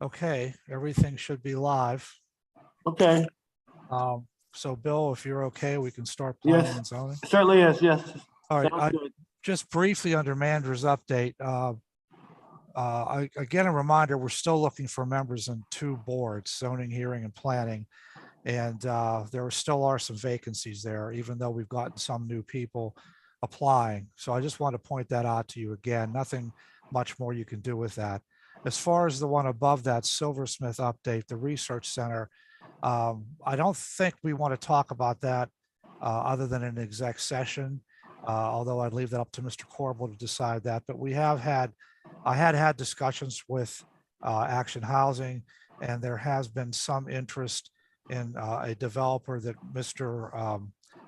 Okay, everything should be live. Okay, So Bill, if you're okay, we can start planning yes, and zoning. certainly is, yes. All right, Sounds good. just briefly under manager's update. Again, a reminder, we're still looking for members in 2 boards, zoning, hearing, and planning. And there still are some vacancies there, even though we've gotten some new people applying. So I just want to point that out to you again. Nothing much more you can do with that. As far as the one above that, Silversmith update, the research center, I don't think we want to talk about that other than an exec session, although I'd leave that up to Mr. Corbel to decide that. But I had discussions with Action Housing, and there has been some interest in a developer that Mr.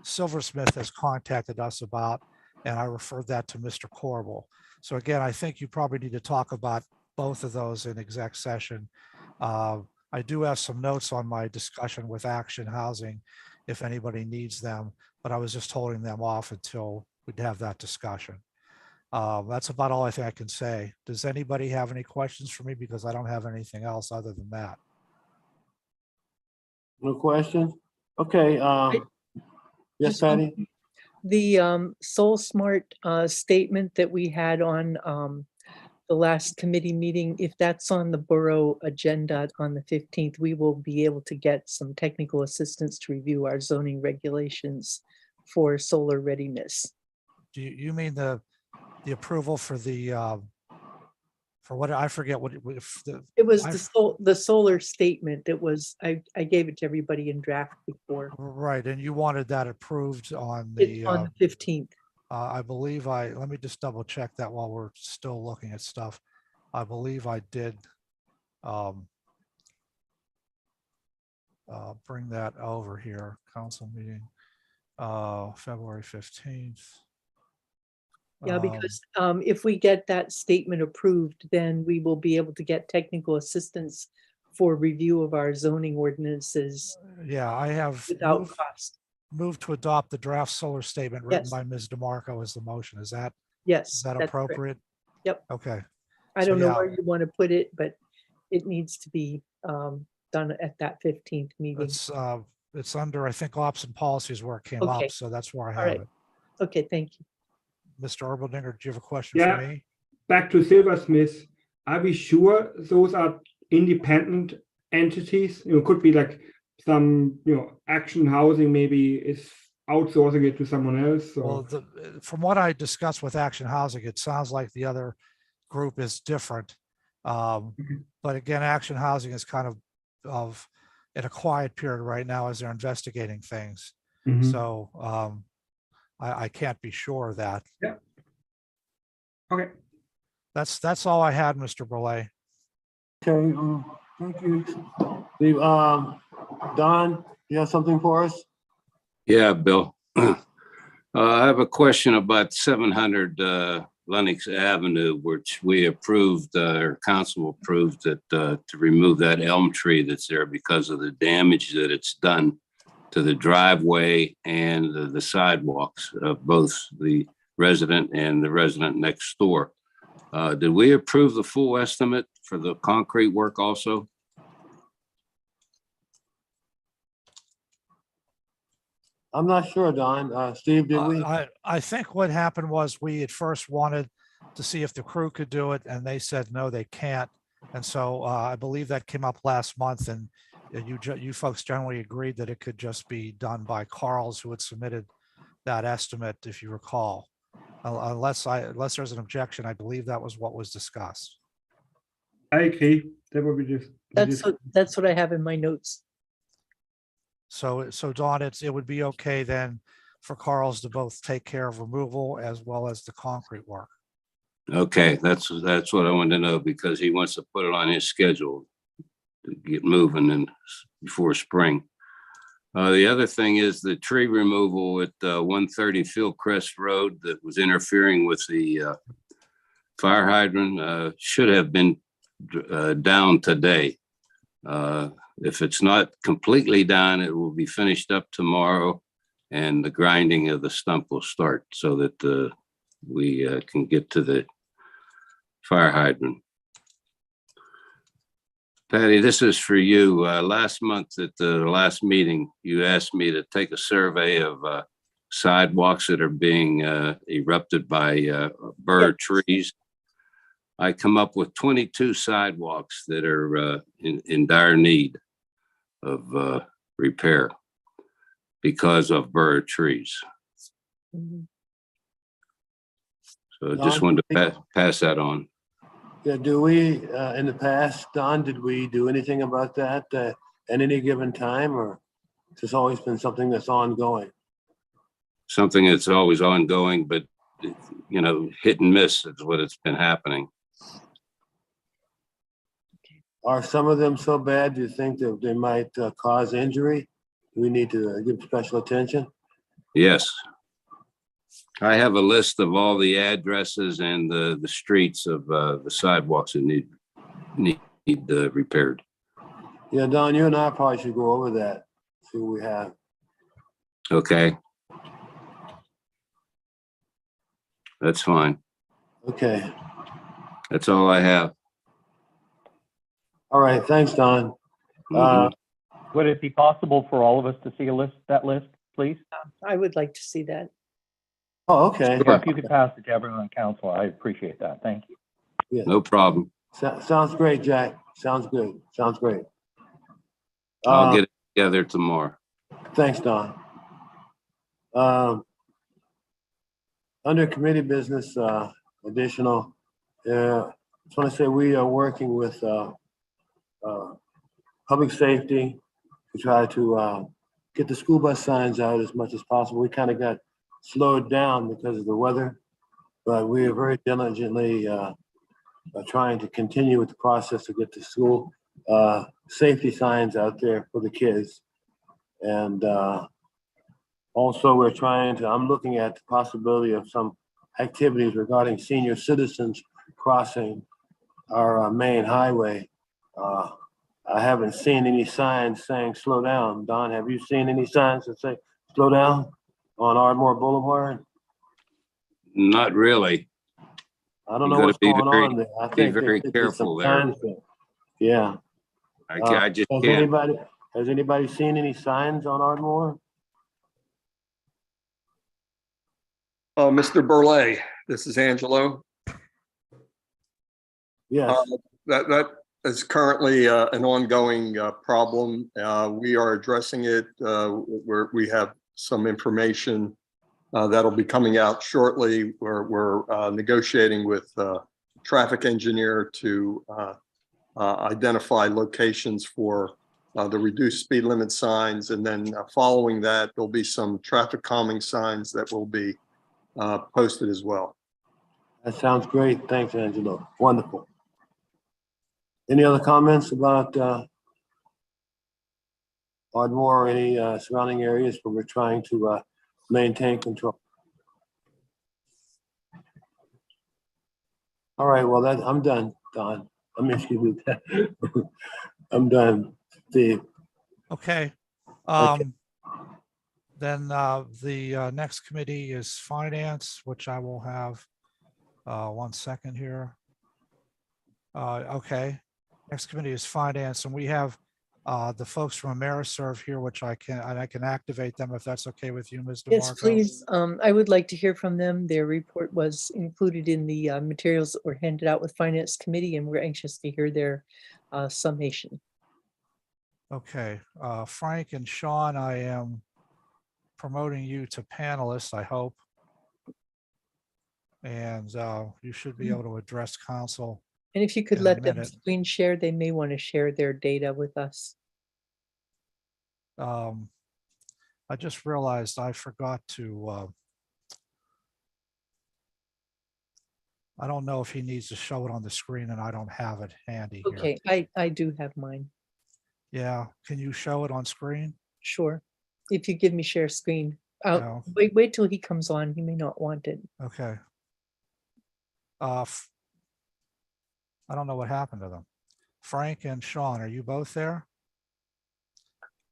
Silversmith has contacted us about, and I referred that to Mr. Corbel. So again, I think you probably need to talk about both of those in exec session. I do have some notes on my discussion with Action Housing if anybody needs them, but I was just holding them off until we'd have that discussion. That's about all I think I can say. Does anybody have any questions for me? Because I don't have anything else other than that. No questions? Okay, yes, Just one- Patty? The Soul Smart statement that we had on the last committee meeting, if that's on the borough agenda on the 15th, we will be able to get some technical assistance to review our zoning regulations for solar readiness. Do you mean the approval for the for what, I forget what It was I've- the solar statement that was, I gave it to everybody in draft before. right, and you wanted that approved on It's the on the 15th. I believe let me just double check that while we're still looking at stuff. I believe I did bring that over here, council meeting, February 15th. Yeah, because if we get that statement approved, then we will be able to get technical assistance for review of our zoning ordinances Yeah, I have without cost. moved to adopt the draft solar statement written Yes. by Ms. DeMarco as the motion. Is that Yes. that that's correct. appropriate? Yep. Okay. I So, don't know yeah. where you want to put it, but it needs to be done at that 15th meeting. It's under, I think, ops and policies where it came Okay. up, so that's where I All have right. it. Okay, thank you. Mr. Erbaldinger, do you have a question Yeah. for me? Back to Silversmith, are we sure those are independent entities? Could be like some, Action Housing maybe is outsourcing it to someone else. Well, Or from what I discussed with Action Housing, it sounds like the other group is different. But again, Action Housing is kind of in a quiet period right now as they're investigating things. Mhm. So I can't be sure of that. Okay. That's all I had, Mr. Burley. Okay, thank you. Don, you have something for us? Yeah, Bill. I have a question about 700 Lenox Avenue, which we approved, or council approved that to remove that elm tree that's there because of the damage that it's done to the driveway and the sidewalks of both the resident and the resident next door. Did we approve the full estimate for the concrete work also? I'm not sure, Don. Steve, did we? I think what happened was we at first wanted to see if the crew could do it, and they said, no, they can't. And so I believe that came up last month, and you folks generally agreed that it could just be done by Carl's, who had submitted that estimate, if you recall. Unless there's an objection, I believe that was what was discussed. I agree. That would be just. That's what I have in my notes. So Dawn, it would be okay then for Carl's to both take care of removal as well as the concrete work. Okay, that's what I wanted to know because he wants to put it on his schedule to get moving and before spring. The other thing is the tree removal at 130 Fieldcrest Road that was interfering with the fire hydrant should have been down today. If it's not completely down, it will be finished up tomorrow and the grinding of the stump will start so that we can get to the fire hydrant. Patty, this is for you. Last month at the last meeting, you asked me to take a survey of sidewalks that are being erupted by bird trees. I come up with 22 sidewalks that are in dire need of repair because of bird trees. Mhm. So just wanted to pass that on. Yeah, do we, in the past, Don, did we do anything about that at any given time, or has this always been something that's ongoing? Something that's always ongoing, but you know, hit and miss is what it's been happening. Are some of them so bad, do you think that they might cause injury? We need to give special attention? Yes. I have a list of all the addresses and the streets of the sidewalks that need repaired. Yeah, Don, you and I probably should go over that, see what we have. Okay. That's fine. Okay, That's all I have. all right, thanks, Don. Mhm. Would it be possible for all of us to see that list, please? I would like to see that. Oh, okay, Sure. If you could pass it to everyone on council, I appreciate that. Thank you. No problem. sounds great, Jack, sounds good, sounds great. I'll get it together tomorrow. Thanks, Don. Under committee business, additional, just want to say we are working with public safety to try to get the school bus signs out as much as possible. We kind of got slowed down because of the weather, but we are very diligently trying to continue with the process to get the school safety signs out there for the kids. And also, I'm looking at the possibility of some activities regarding senior citizens crossing our main highway. I haven't seen any signs saying slow down. Don, have you seen any signs that say slow down on Ardmore Boulevard? Not really. I don't You know gotta what's be going very- on there. I be think very there should be some careful there. signs there. Yeah. I just Has can't. anybody seen any signs on Ardmore? Mr. Burley, this is Angelo. Yes. That is currently an ongoing problem. We are addressing it. We have some information that'll be coming out shortly. We're negotiating with a traffic engineer to identify locations for the reduced speed limit signs. And then following that, there'll be some traffic calming signs that will be posted as well. That sounds great. Thanks, Angelo. Wonderful. Any other comments about Ardmore or any surrounding areas where we're trying to maintain control? All right, well, I'm done, Don. I mean, excuse me. I'm done, Steve. Okay. Okay. Then the next committee is finance, which I will have 1 second here. Okay, next committee is finance, and we have the folks from Ameriserve here, which I can activate them if that's okay with you, Ms. DeMarco. Yes, please. I would like to hear from them. Their report was included in the materials that were handed out with Finance Committee, and we're anxious to hear their summation. Okay, Frank and Sean, I am promoting you to panelists, I hope. And you should be able to address council. And if you could In a let them minute. screen share, they may want to share their data with us. I just realized I forgot to, I don't know if he needs to show it on the screen and I don't have it handy here. Okay, I do have mine. Yeah, can you show it on screen? Sure. If you give me share screen. No. Wait till he comes on. He may not want it. Okay. I don't know what happened to them. Frank and Sean, are you both there?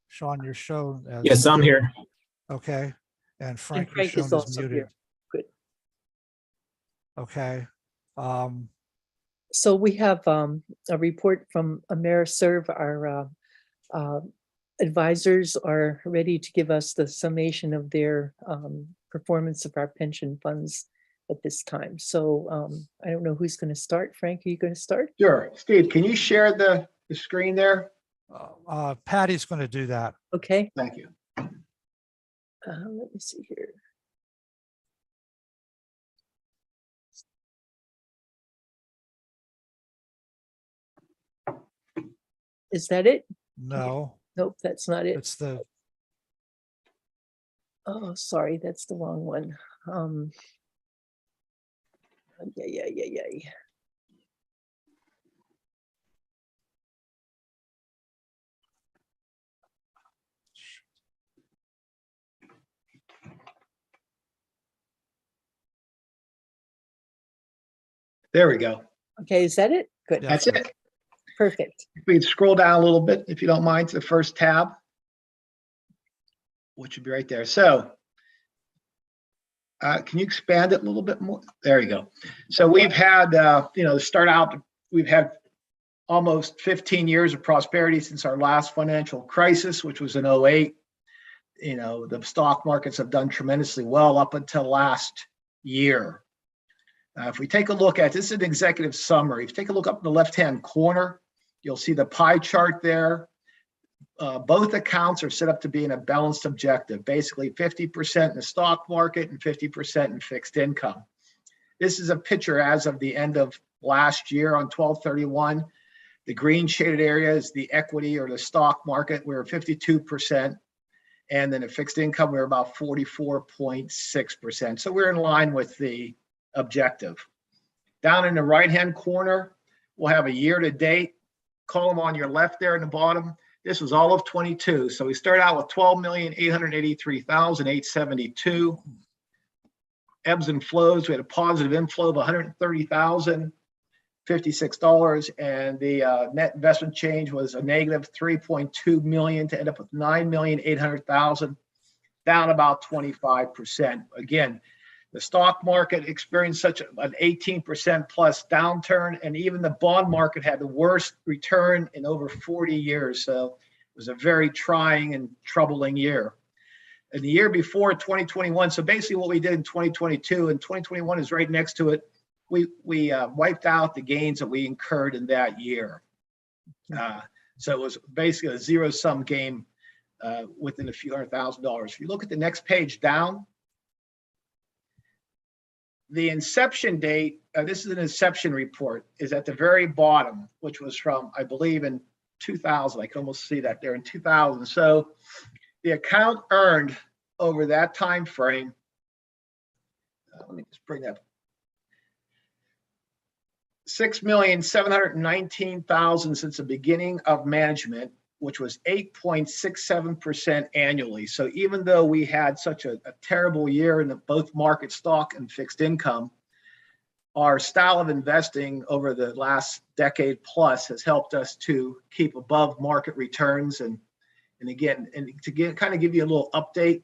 Sean, you're shown as. Yes, I'm here. Okay, and Frank, you're Frank is shown as also muted. here. Good. Okay. So we have a report from AmeriServ. Our advisors are ready to give us the summation of their performance of our pension funds at this time. So I don't know who's going to start. Frank, are you going to start? Sure. Steve, can you share the screen there? Patty's going to do that. Okay, Thank you. let me see here. Is that it? No, Nope, that's not it. it's the, Oh, sorry, that's the wrong one. Yeah. There we go. Okay, is that it? Good, Yeah. That's it. perfect. If we could scroll down a little bit, if you don't mind, to the first tab, which would be right there. So can you expand it a little bit more? There you go. So we've had, start out, we've had almost 15 years of prosperity since our last financial crisis, which was in 2008. The stock markets have done tremendously well up until last year. If we take a look at, this is an executive summary. If you take a look up in the left-hand corner, you'll see the pie chart there. Both accounts are set up to be in a balanced objective, basically 50% in the stock market and 50% in fixed income. This is a picture as of the end of last year on 12/31. The green shaded area is the equity or the stock market. We're 52%. And then the fixed income, we're about 44.6%. So we're in line with the objective. Down in the right-hand corner, we'll have a year-to-date column on your left there in the bottom. This was all of 22. So we started out with 12,883,872. Ebbs and flows. We had a positive inflow of $130,056, and the net investment change was a negative 3.2 million to end up with 9,800,000, down about 25%. Again, the stock market experienced such an 18% plus downturn, and even the bond market had the worst return in over 40 years. So it was a very trying and troubling year. And the year before, 2021, so basically what we did in 2022 and 2021 is right next to it. We wiped out the gains that we incurred in that year. So it was basically a zero-sum game within a few $100,000. If you look at the next page down, the inception date, this is an inception report, is at the very bottom, which was from, I believe, in 2000. I can almost see that there in 2000. So the account earned over that time frame, let me just bring that, 6,719,000 since the beginning of management, which was 8.67% annually. So even though we had such a terrible year in both market stock and fixed income, our style of investing over the last decade plus has helped us to keep above market returns. And again, kind of give you a little update,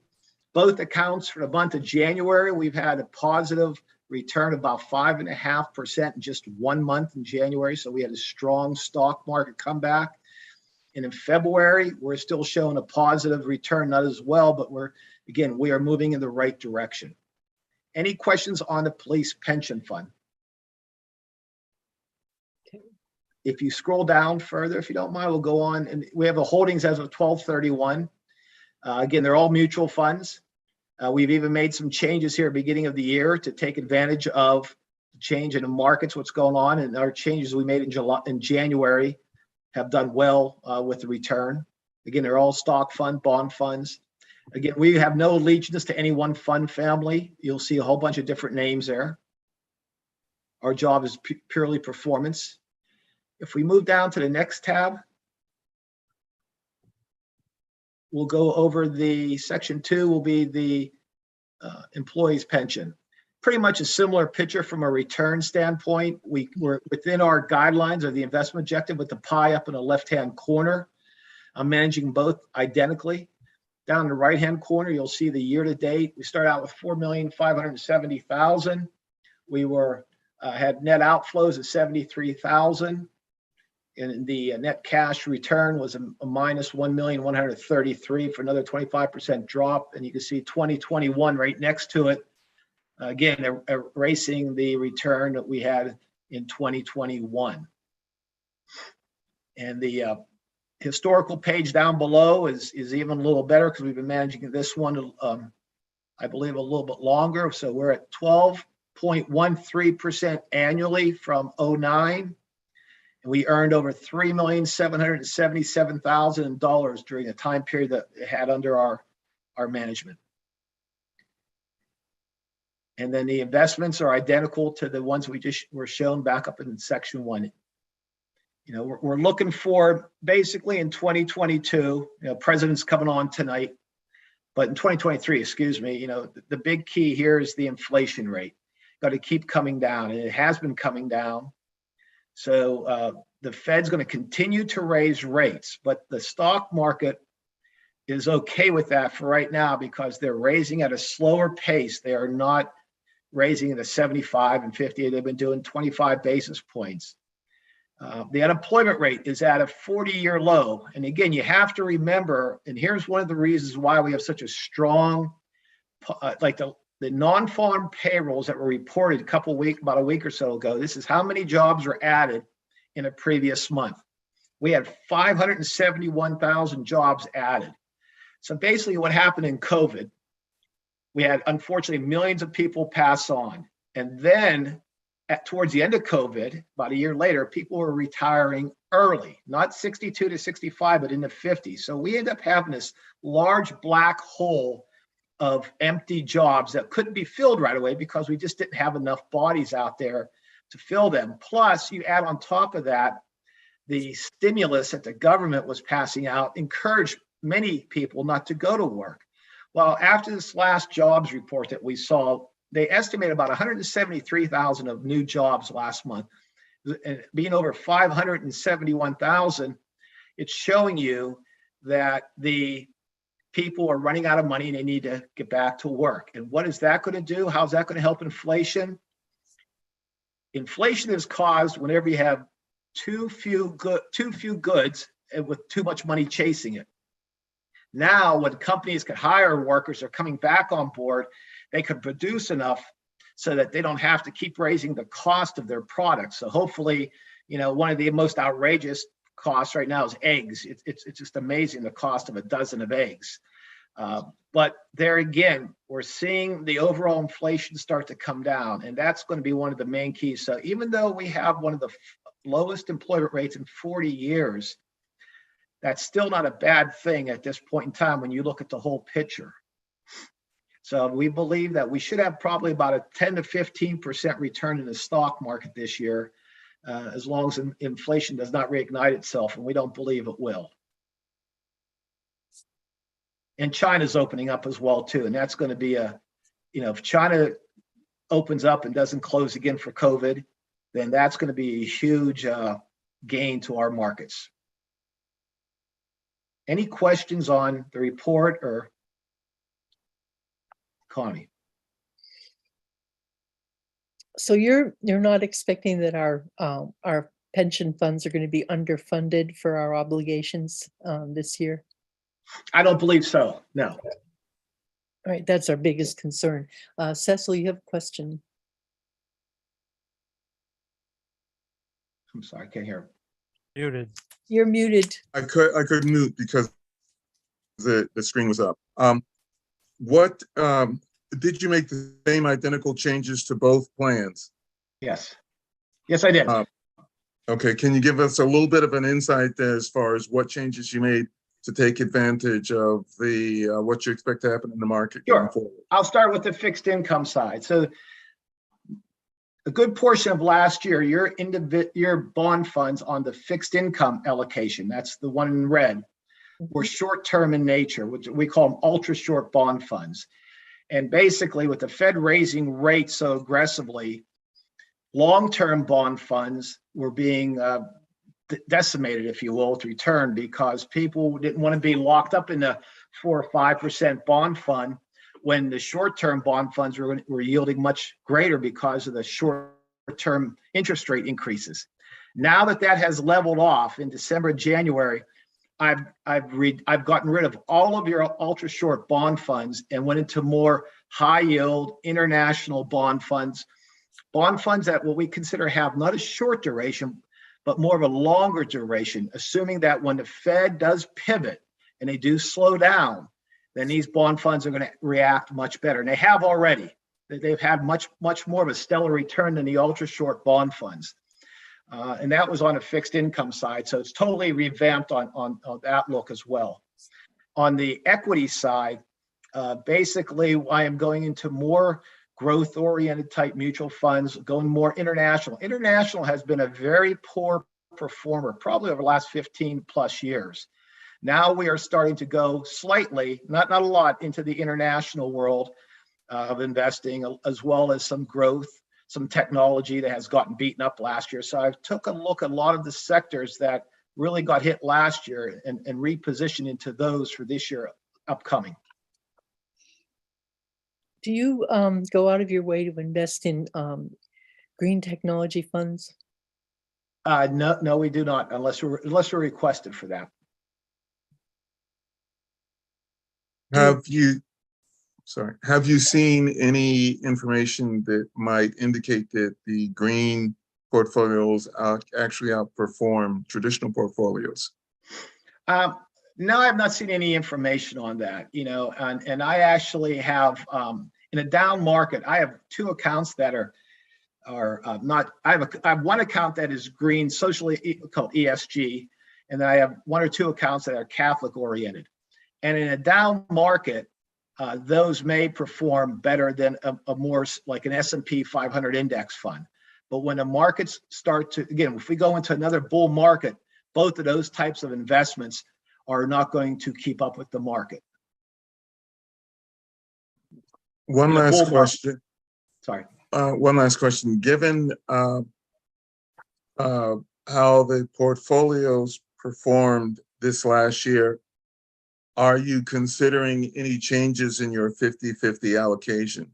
both accounts for the month of January, we've had a positive return of about 5.5% in just 1 month in January. So we had a strong stock market comeback. And in February, we're still showing a positive return, not as well, but we are moving in the right direction. Any questions on the police pension fund? Okay. If you scroll down further, if you don't mind, we'll go on. And we have the holdings as of 12/31. Again, they're all mutual funds. We've even made some changes here at the beginning of the year to take advantage of the change in the markets, what's going on. And our changes we made in January have done well with the return. Again, they're all stock fund, bond funds. Again, we have no allegiance to any one fund family. You'll see a whole bunch of different names there. Our job is purely performance. If we move down to the next tab, we'll go over the section 2 will be the employee's pension. Pretty much a similar picture from a return standpoint. We're within our guidelines of the investment objective with the pie up in the left-hand corner. I'm managing both identically. Down in the right-hand corner, you'll see the year-to-date. We start out with 4,570,000. We were had net outflows of 73,000. And the net cash return was a minus 1,133,000 for another 25% drop. And you can see 2021 right next to it. Again, erasing the return that we had in 2021. And the historical page down below is even a little better because we've been managing this one, I believe, a little bit longer. So we're at 12.13% annually from 09. And we earned over $3,777,000 during the time period that it had under our management. And then the investments are identical to the ones we just were shown back up in section 1. You know, we're looking for basically in 2022, you know, president's coming on tonight, but in 2023, excuse me, you know, the big key here is the inflation rate. Got to keep coming down, and it has been coming down. So the Fed's going to continue to raise rates, but the stock market is okay with that for right now because they're raising at a slower pace. They are not raising at a 75 and 50. They've been doing 25 basis points. The unemployment rate is at a 40-year low. And again, you have to remember, and here's one of the reasons why we have such a strong, like the non-farm payrolls that were reported about a week or so ago. This is how many jobs were added in a previous month. We had 571,000 jobs added. So basically what happened in COVID, we had unfortunately millions of people pass on. And then towards the end of COVID, about a year later, people were retiring early, not 62 to 65, but in the 50s. So we ended up having this large black hole of empty jobs that couldn't be filled right away because we just didn't have enough bodies out there to fill them. Plus, you add on top of that, the stimulus that the government was passing out encouraged many people not to go to work. Well, after this last jobs report that we saw, they estimated about 173,000 of new jobs last month, and being over 571,000. It's showing you that the people are running out of money and they need to get back to work. And what is that going to do? How's that going to help inflation? Inflation is caused whenever you have too few goods and with too much money chasing it. Now, when companies can hire workers, are coming back on board, they can produce enough so that they don't have to keep raising the cost of their products. So hopefully, you know, one of the most outrageous costs right now is eggs. It's just amazing, the cost of a dozen of eggs. But there again, we're seeing the overall inflation start to come down, and that's going to be one of the main keys. So even though we have one of the lowest employment rates in 40 years, that's still not a bad thing at this point in time when you look at the whole picture. So we believe that we should have probably about a 10 to 15% return in the stock market this year, as long as inflation does not reignite itself, and we don't believe it will. And China's opening up as well too, and that's going to be if China opens up and doesn't close again for COVID, then that's going to be a huge gain to our markets. Any questions on the report or economy? So you're not expecting that our pension funds are going to be underfunded for our obligations this year? I don't believe so, no. All right, that's our biggest concern. Cecil, you have a question? I'm sorry, I can't hear. Muted. You're muted. I could mute because the screen was up. What did you make the same identical changes to both plans? Yes, I did. Okay, can you give us a little bit of an insight as far as what changes you made to take advantage of the what you expect to happen in the market going forward? I'll start with the fixed income side. So a good portion of last year, your bond funds on the fixed income allocation, that's the one in red, were short-term in nature, which we call them ultra-short bond funds. And basically, with the Fed raising rates so aggressively, long-term bond funds were being decimated, if you will, to return, because people didn't want to be locked up in a 4 or 5% bond fund when the short-term bond funds were yielding much greater because of the short short-term interest rate increases. Now that that has leveled off in December and January, I've gotten rid of all of your ultra short bond funds and went into more high yield international bond funds that what we consider have not a short duration, but more of a longer duration, assuming that when the Fed does pivot and they do slow down, then these bond funds are going to react much better. And they have already. They've had much more of a stellar return than the ultra short bond funds. And that was on a fixed income side. So it's totally revamped on that look as well. On the equity side, basically I am going into more growth oriented type mutual funds, going more international. International has been a very poor performer, probably over the last 15 plus years. Now we are starting to go slightly, not a lot, into the international world of investing, as well as some growth, some technology that has gotten beaten up last year. So I took a look at a lot of the sectors that really got hit last year and repositioned into those for this year upcoming. Do you go out of your way to invest in green technology funds? No, we do not, unless we're requested for that. Have you seen any information that might indicate that the green portfolios actually outperform traditional portfolios? No, I have not seen any information on that, and I actually have, in a down market, I have two accounts that are not, I have one account that is green, socially called ESG, and then I have one or two accounts that are Catholic oriented. And in a down market, those may perform better than a more like an S&P 500 index fund. But when the markets start to, again, if we go into another bull market, both of those types of investments are not going to keep up with the market. One last question. Sorry. One last question. Given how the portfolios performed this last year, are you considering any changes in your 50-50 allocation?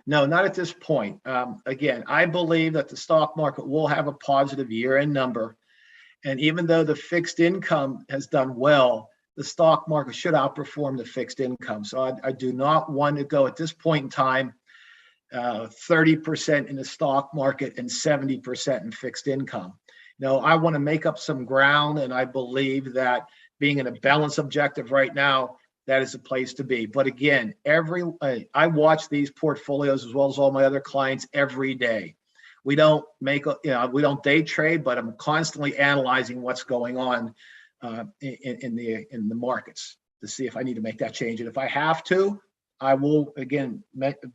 No, not at this point. Again, I believe that the stock market will have a positive year-end number. And even though the fixed income has done well, the stock market should outperform the fixed income. So I do not want to go at this point in time 30% in the stock market and 70% in fixed income. No, I want to make up some ground, and I believe that being in a balance objective right now, that is a place to be. But again, I watch these portfolios as well as all my other clients every day. We don't we don't day trade, but I'm constantly analyzing what's going on in the markets to see if I need to make that change. And if I have to, I will, again,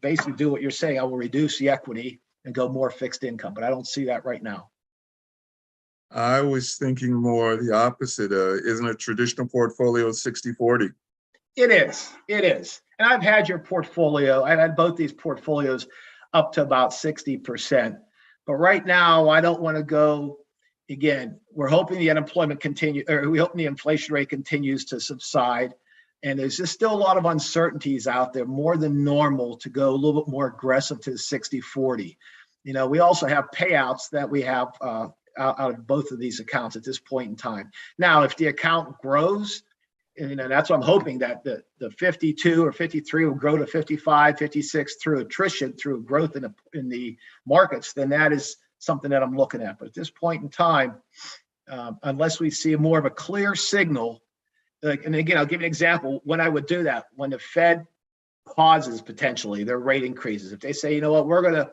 basically do what you're saying. I will reduce the equity and go more fixed income, but I don't see that right now. I was thinking more the opposite. Isn't a traditional portfolio 60-40? It is. And I've had your portfolio. I've had both these portfolios up to about 60%. But right now, I don't want to go, again, we're hoping the unemployment we hope the inflation rate continues to subside. And there's just still a lot of uncertainties out there, more than normal, to go a little bit more aggressive to the 60-40. We also have payouts that we have out of both of these accounts at this point in time. Now, if the account grows, that's what I'm hoping, that the 52 or 53 will grow to 55, 56 through attrition, through growth in the markets, then that is something that I'm looking at. But at this point in time, unless we see more of a clear signal, and again, I'll give you an example when I would do that, when the Fed pauses potentially their rate increases. If they say, you know what, we're going to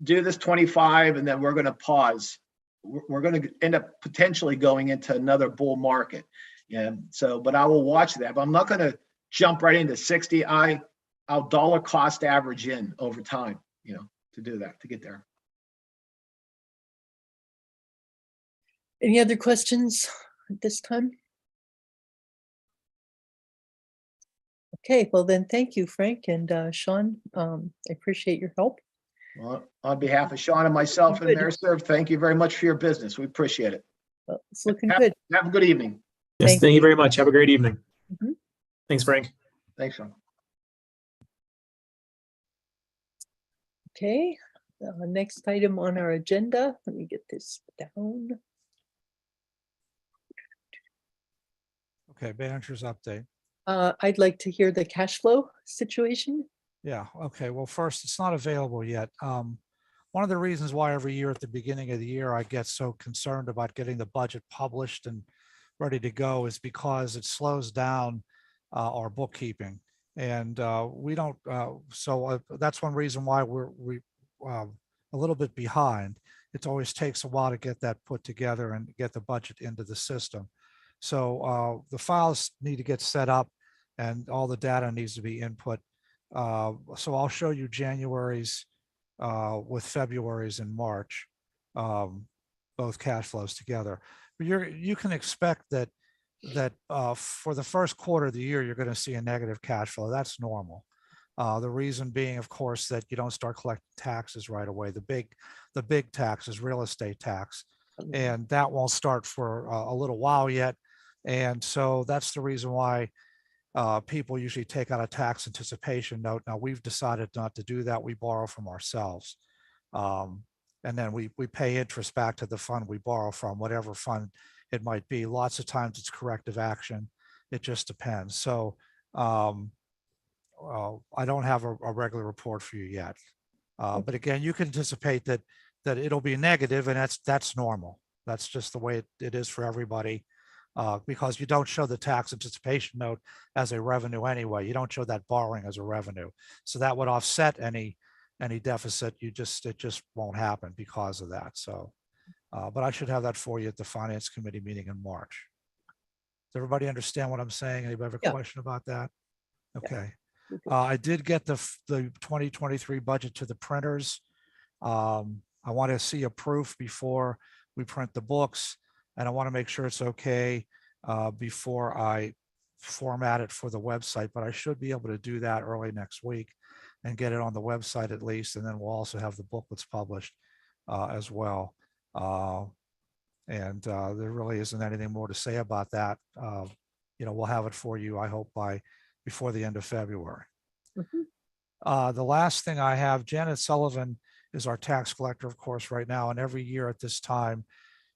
do this 25 and then we're going to pause, we're going to end up potentially going into another bull market. And so, but I will watch that, but I'm not going to jump right into 60. I'll dollar cost average in over time, to do that, to get there. Any other questions at this time? Okay, well then, thank you, Frank and Sean. I appreciate your help. Well, on behalf of Sean and myself and AmeriServe, thank you very much for your business. We appreciate it. Well, it's looking good. Have a good evening. Yes, thank you very much. Have a great evening. Mhm. Thanks, Frank. Thanks, Sean. Okay, Next item on our agenda, let me get this down. Okay, manager's update. I'd like to hear the cash flow situation. Yeah, okay. Well, first, it's not available yet. One of the reasons why every year at the beginning of the year, I get so concerned about getting the budget published and ready to go is because it slows down our bookkeeping. And we don't, so that's one reason why we a little bit behind. It always takes a while to get that put together and get the budget into the system. So the files need to get set up and all the data needs to be input. So I'll show you January's with February's and March, both cash flows together. But you can expect that for the first quarter of the year, you're going to see a negative cash flow. That's normal. The reason being, of course, that you don't start collecting taxes right away. The big tax is real estate tax, and that won't start for a little while yet. And so that's the reason why people usually take out a tax anticipation note. Now we've decided not to do that. We borrow from ourselves. And then we pay interest back to the fund we borrow from, whatever fund it might be. Lots of times it's corrective action. It just depends. So I don't have a regular report for you yet. But again, you can anticipate that it'll be negative, and that's normal. That's just the way it is for everybody. Because you don't show the tax anticipation note as a revenue anyway. You don't show that borrowing as a revenue. So that would offset any deficit. It just won't happen because of that. So, but I should have that for you at the Finance Committee meeting in March. Does everybody understand what I'm saying? Anybody have a Yeah. question about that? Yeah. Okay. I did get the 2023 budget to the printers. I want to see a proof before we print the books. And I want to make sure it's okay before I format it for the website, but I should be able to do that early next week and get it on the website at least. And then we'll also have the booklets published as well. And there really isn't anything more to say about that. We'll have it for you, I hope, before the end of February. The last thing I have, Janet Sullivan is our tax collector, of course, right now. And every year at this time,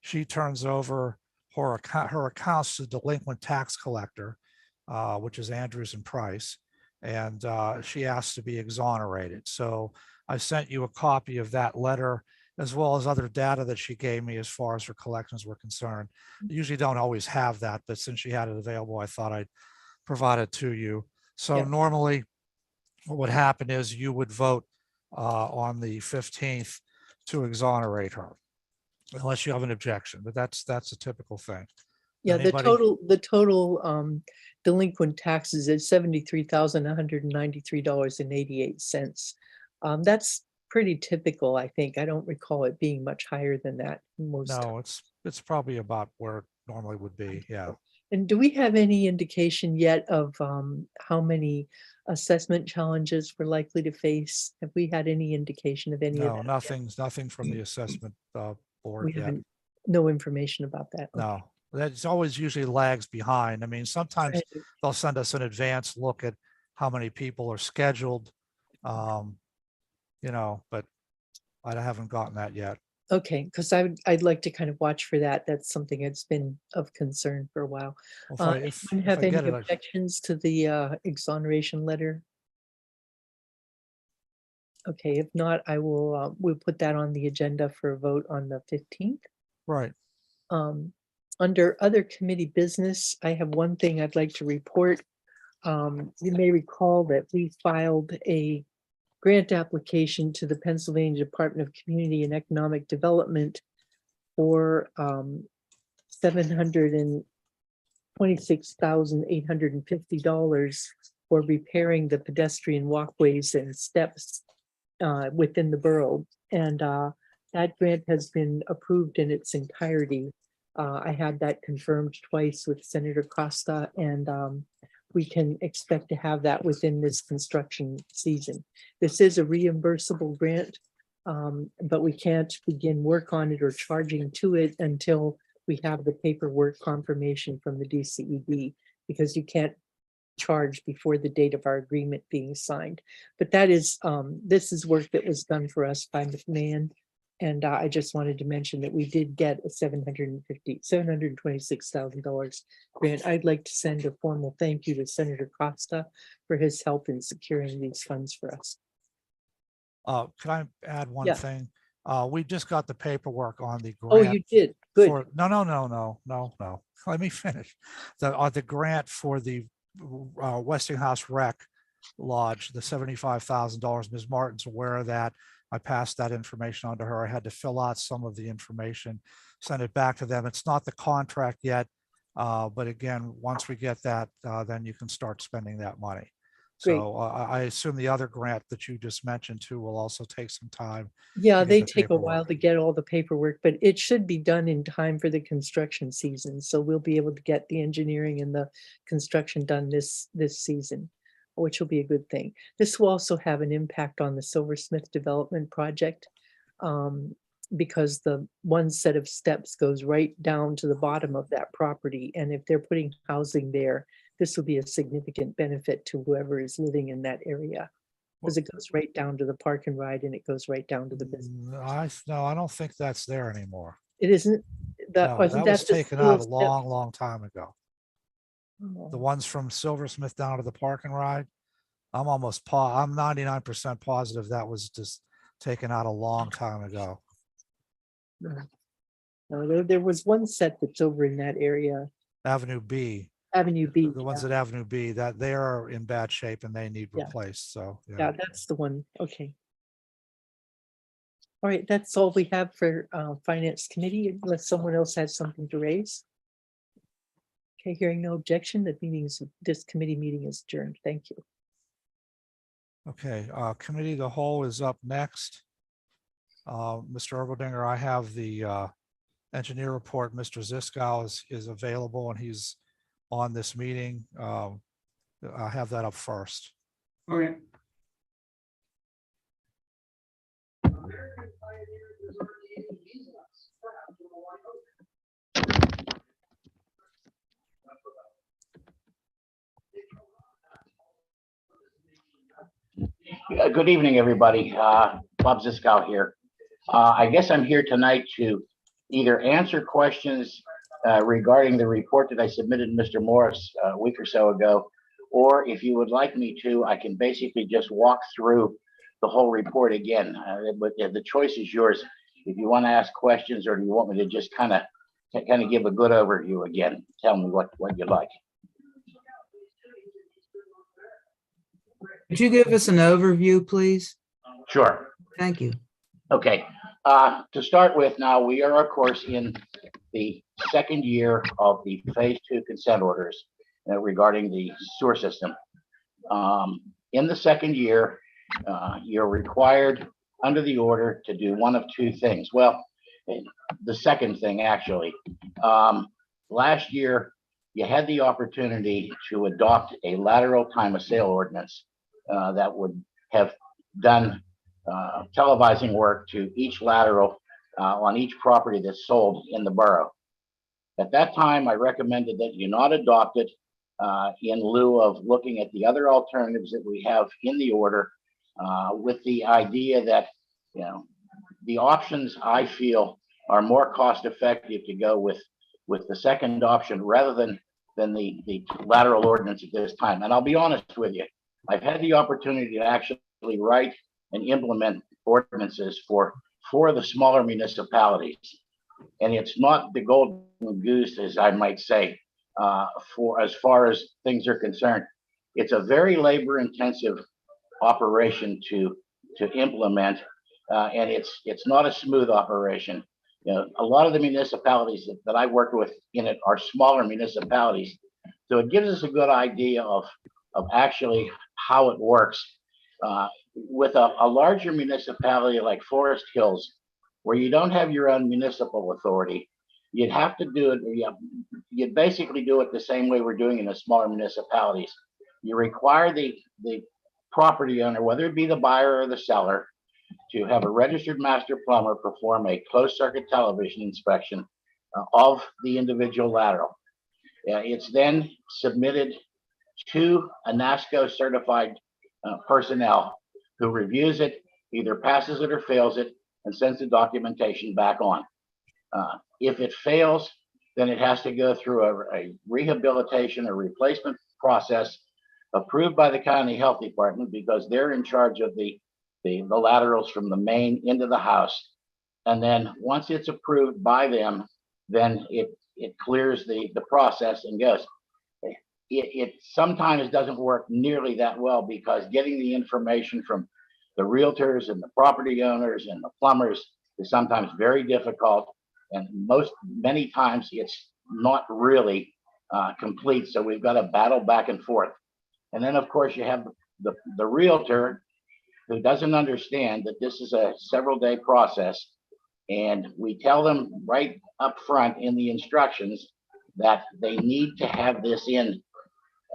she turns over her accounts to delinquent tax collector, which is Andrews and Price, and she asked to be exonerated. So I sent you a copy of that letter, as well as other data that she gave me as far as her collections were concerned. I usually don't always have that, but since she had it available, I thought I'd provide it to you. So Yeah. normally what would happen is you would vote on the 15th to exonerate her, unless you have an objection, but that's a typical thing. Yeah, Anybody? the total delinquent taxes is $73,193.88. That's pretty typical, I think. I don't recall it being much higher than that most. No, it's probably about where it normally would be. Yeah. And do we have any indication yet of how many assessment challenges we're likely to face? Have we had any indication of any of No, that? nothing from the assessment board We yet. haven't, no information about that. Okay. No, that's always usually lags behind. I mean, sometimes Right. they'll send us an advance look at how many people are scheduled, but I haven't gotten that yet. Okay, because I'd like to kind of watch for that. That's something that's been of concern for a while. Well, if Anyone I have any get it, objections to the exoneration letter? Okay, if not, we'll put that on the agenda for a vote on the 15th. right. Under other committee business, I have one thing I'd like to report. You may recall that we filed a grant application to the Pennsylvania Department of Community and Economic Development for $726,850 for repairing the pedestrian walkways and steps within the borough. And that grant has been approved in its entirety. I had that confirmed twice with Senator Costa, and we can expect to have that within this construction season. This is a reimbursable grant, but we can't begin work on it or charging to it until we have the paperwork confirmation from the DCED, because you can't charged before the date of our agreement being signed. But that is, this is work that was done for us by McMahon. And I just wanted to mention that we did get a $726,000 grant. I'd like to send a formal thank you to Senator Costa for his help in securing these funds for us. Can I add one Yeah. thing? We just got the paperwork on the Oh, grant. you did? Good. No. Let me finish. The grant for the Westinghouse Rec Lodge, the $75,000. Ms. Martin's aware of that. I passed that information on to her. I had to fill out some of the information, send it back to them. It's not the contract yet. But again, once we get that, then you can start spending that money. Great. So I assume the other grant that you just mentioned too will also take some time. Yeah, to get they the take a paperwork. while to get all the paperwork, but it should be done in time for the construction season. So we'll be able to get the engineering and the construction done this season, which will be a good thing. This will also have an impact on the Silversmith Development Project, because the one set of steps goes right down to the bottom of that property. And if they're putting housing there, this will be a significant benefit to whoever is living in that area. Because it goes right down to the park and ride, and it goes right down to the business. No, I don't think that's there anymore. It isn't, that No, wasn't that was the taken school out a step? long time ago. Oh. The ones from Silversmith down to the park and ride. I'm 99% positive that was just taken out a long time ago. No, there was one set that's over in that area, Avenue B, Avenue B. the ones yeah. at Avenue B, that they are in bad shape and they need Yeah. replaced. So, Yeah, that's the one. Okay. All right, that's all we have for Finance Committee, unless someone else has something to raise. Okay, hearing no objection, this committee meeting is adjourned. Thank you. Okay, committee of the whole is up next. Mr. Ergeldinger, I have the engineer report. Mr. Ziskow is available and he's on this meeting. I have that up first. Okay. Good evening, everybody. Bob Ziskow here. I guess I'm here tonight to either answer questions regarding the report that I submitted to Mr. Morris a week or so ago, or if you would like me to, I can basically just walk through the whole report again. But the choice is yours. If you want to ask questions, or do you want me to just kind of give a good overview again? Tell me what you'd like. Could you give us an overview, please? Sure. Thank you. Okay. To start with, now we are, of course, in the second year of the phase 2 consent orders regarding the sewer system. In the second year, you're required under the order to do one of two things. Well, the second thing, actually. Last year, you had the opportunity to adopt a lateral time of sale ordinance that would have done televising work to each lateral on each property that's sold in the borough. At that time, I recommended that you not adopt it in lieu of looking at the other alternatives that we have in the order, with the idea that, you know, the options I feel are more cost effective to go with the second option rather than the lateral ordinance at this time. And I'll be honest with you, I've had the opportunity to actually write and implement ordinances for 4 of the smaller municipalities. And it's not the golden goose, as I might say, for as far as things are concerned. It's a very labor intensive operation to implement, and it's not a smooth operation. You know, a lot of the municipalities that I worked with in it are smaller municipalities. So it gives us a good idea of actually how it works. With a larger municipality like Forest Hills, where you don't have your own municipal authority, you'd have to do it. You'd basically do it the same way we're doing in the smaller municipalities. You require the property owner, whether it be the buyer or the seller, to have a registered master plumber perform a closed circuit television inspection of the individual lateral. It's then submitted 2 ANASCO certified personnel who reviews it, either passes it or fails it, and sends the documentation back on. If it fails, then it has to go through a rehabilitation or replacement process approved by the county health department, because they're in charge of the laterals from the main into the house. And then once it's approved by them, then it clears the process and goes. It sometimes doesn't work nearly that well, because getting the information from the realtors and the property owners and the plumbers is sometimes very difficult. And many times it's not really complete. So we've got to battle back and forth. And then, of course, you have the realtor who doesn't understand that this is a several-day process. And we tell them right up front in the instructions that they need to have this in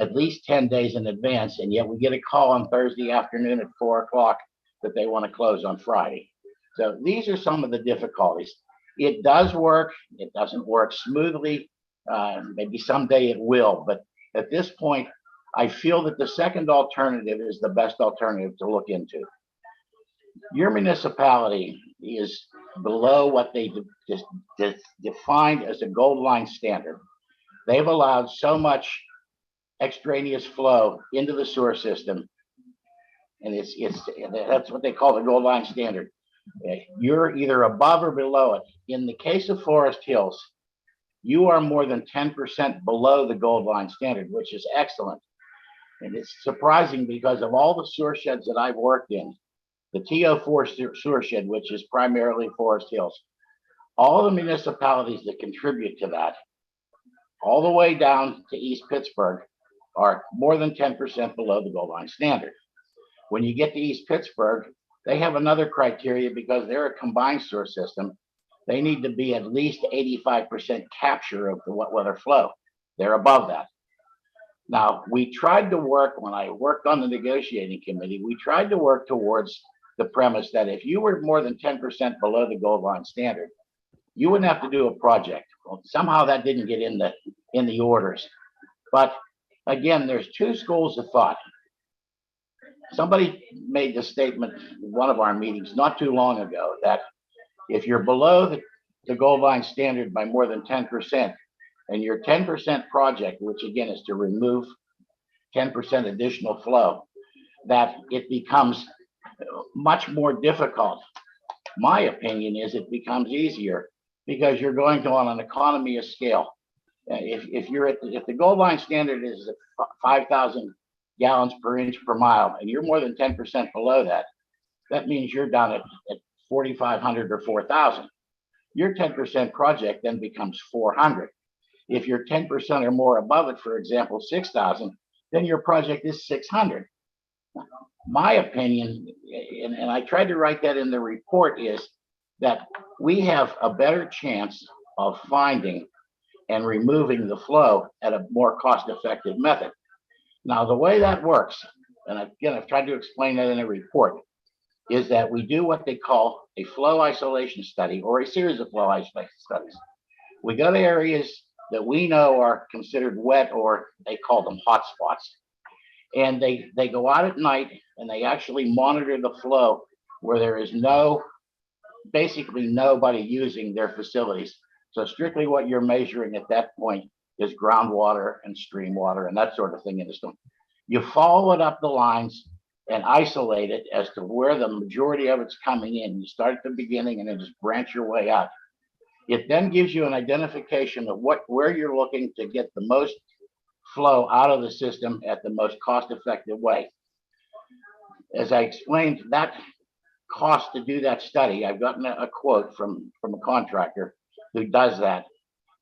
at least 10 days in advance. And yet we get a call on Thursday afternoon at 4 o'clock that they want to close on Friday. So these are some of the difficulties. It does work. It doesn't work smoothly. Maybe someday it will. But at this point, I feel that the second alternative is the best alternative to look into. Your municipality is below what they defined as a gold line standard. They've allowed so much extraneous flow into the sewer system, and that's what they call the gold line standard. You're either above or below it. In the case of Forest Hills, you are more than 10% below the gold line standard, which is excellent. And it's surprising, because of all the sewer sheds that I've worked in, the TO4 sewer shed, which is primarily Forest Hills, all the municipalities that contribute to that, all the way down to East Pittsburgh, are more than 10% below the gold line standard. When you get to East Pittsburgh, they have another criteria, because they're a combined sewer system. They need to be at least 85% capture of the wet weather flow. They're above that. Now, we tried to work, when I worked on the negotiating committee, we tried to work towards the premise that if you were more than 10% below the gold line standard, you wouldn't have to do a project. Well, somehow that didn't get in the orders. But again, there's 2 schools of thought. Somebody made the statement in one of our meetings not too long ago that if you're below the gold line standard by more than 10%, and your 10% project, which again is to remove 10% additional flow, that it becomes much more difficult. My opinion is it becomes easier, because you're going to on an economy of scale. If the gold line standard is at 5,000 gallons per inch per mile, and you're more than 10% below that, that means you're down at 4,500 or 4,000. Your 10% project then becomes 400. If you're 10% or more above it, for example, 6,000, then your project is 600. My opinion, and I tried to write that in the report, is that we have a better chance of finding and removing the flow at a more cost-effective method. Now, the way that works, and again, I've tried to explain that in a report, is that we do what they call a flow isolation study, or a series of flow isolation studies. We go to areas that we know are considered wet, or they call them hot spots. And they go out at night and they actually monitor the flow where there is basically nobody using their facilities. So strictly what you're measuring at that point is groundwater and stream water and that sort of thing in the storm. You follow it up the lines and isolate it as to where the majority of it's coming in. You start at the beginning and then just branch your way out. It then gives you an identification of where you're looking to get the most flow out of the system at the most cost-effective way. As I explained, that cost to do that study, I've gotten a quote from a contractor who does that.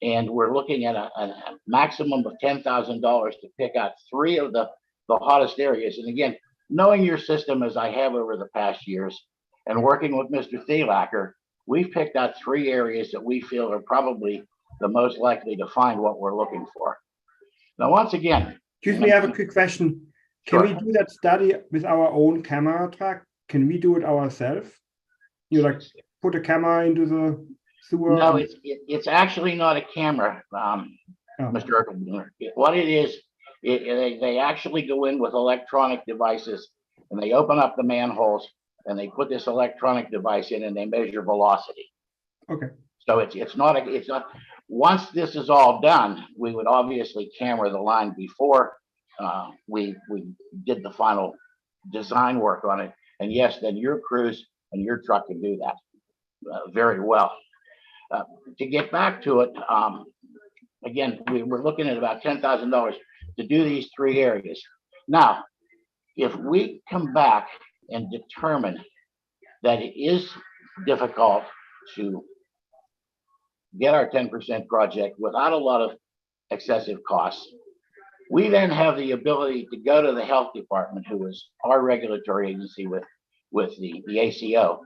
And we're looking at a maximum of $10,000 to pick out 3 of the hottest areas. And again, knowing your system as I have over the past years and working with Mr. Thielacker, we've picked out 3 areas that we feel are probably the most likely to find what we're looking for. Now, once again, excuse me, I have a quick question. Can Sure. we do that study with our own camera track? Can we do it ourselves? You like put a camera into the sewer? No, it's actually not a camera, Mr. Erkelblumer. What it is They actually go in with electronic devices and they open up the manholes and they put this electronic device in and they measure velocity. Okay. So it's not, once this is all done, we would obviously camera the line before we did the final design work on it. And yes, then your crews and your truck can do that very well. To get back to it, again, we're looking at about $10,000 to do these 3 areas. Now, if we come back and determine that it is difficult to get our 10% project without a lot of excessive costs, we then have the ability to go to the health department, who is our regulatory agency with the ACO,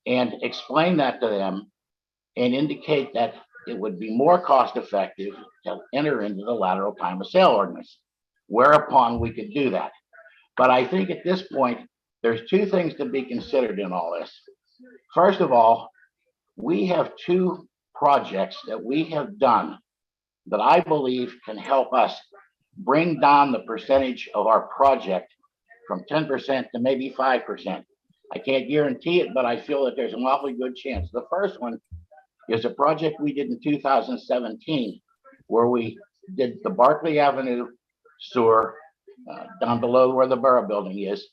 and explain that to them and indicate that it would be more cost effective to enter into the lateral time of sale ordinance, whereupon we could do that. But I think at this point, there's 2 things to be considered in all this. First of all, we have 2 projects that we have done that I believe can help us bring down the percentage of our project from 10% to maybe 5%. I can't guarantee it, but I feel that there's an awfully good chance. The first one is a project we did in 2017, where we did the Barclay Avenue sewer down below where the Borough building is,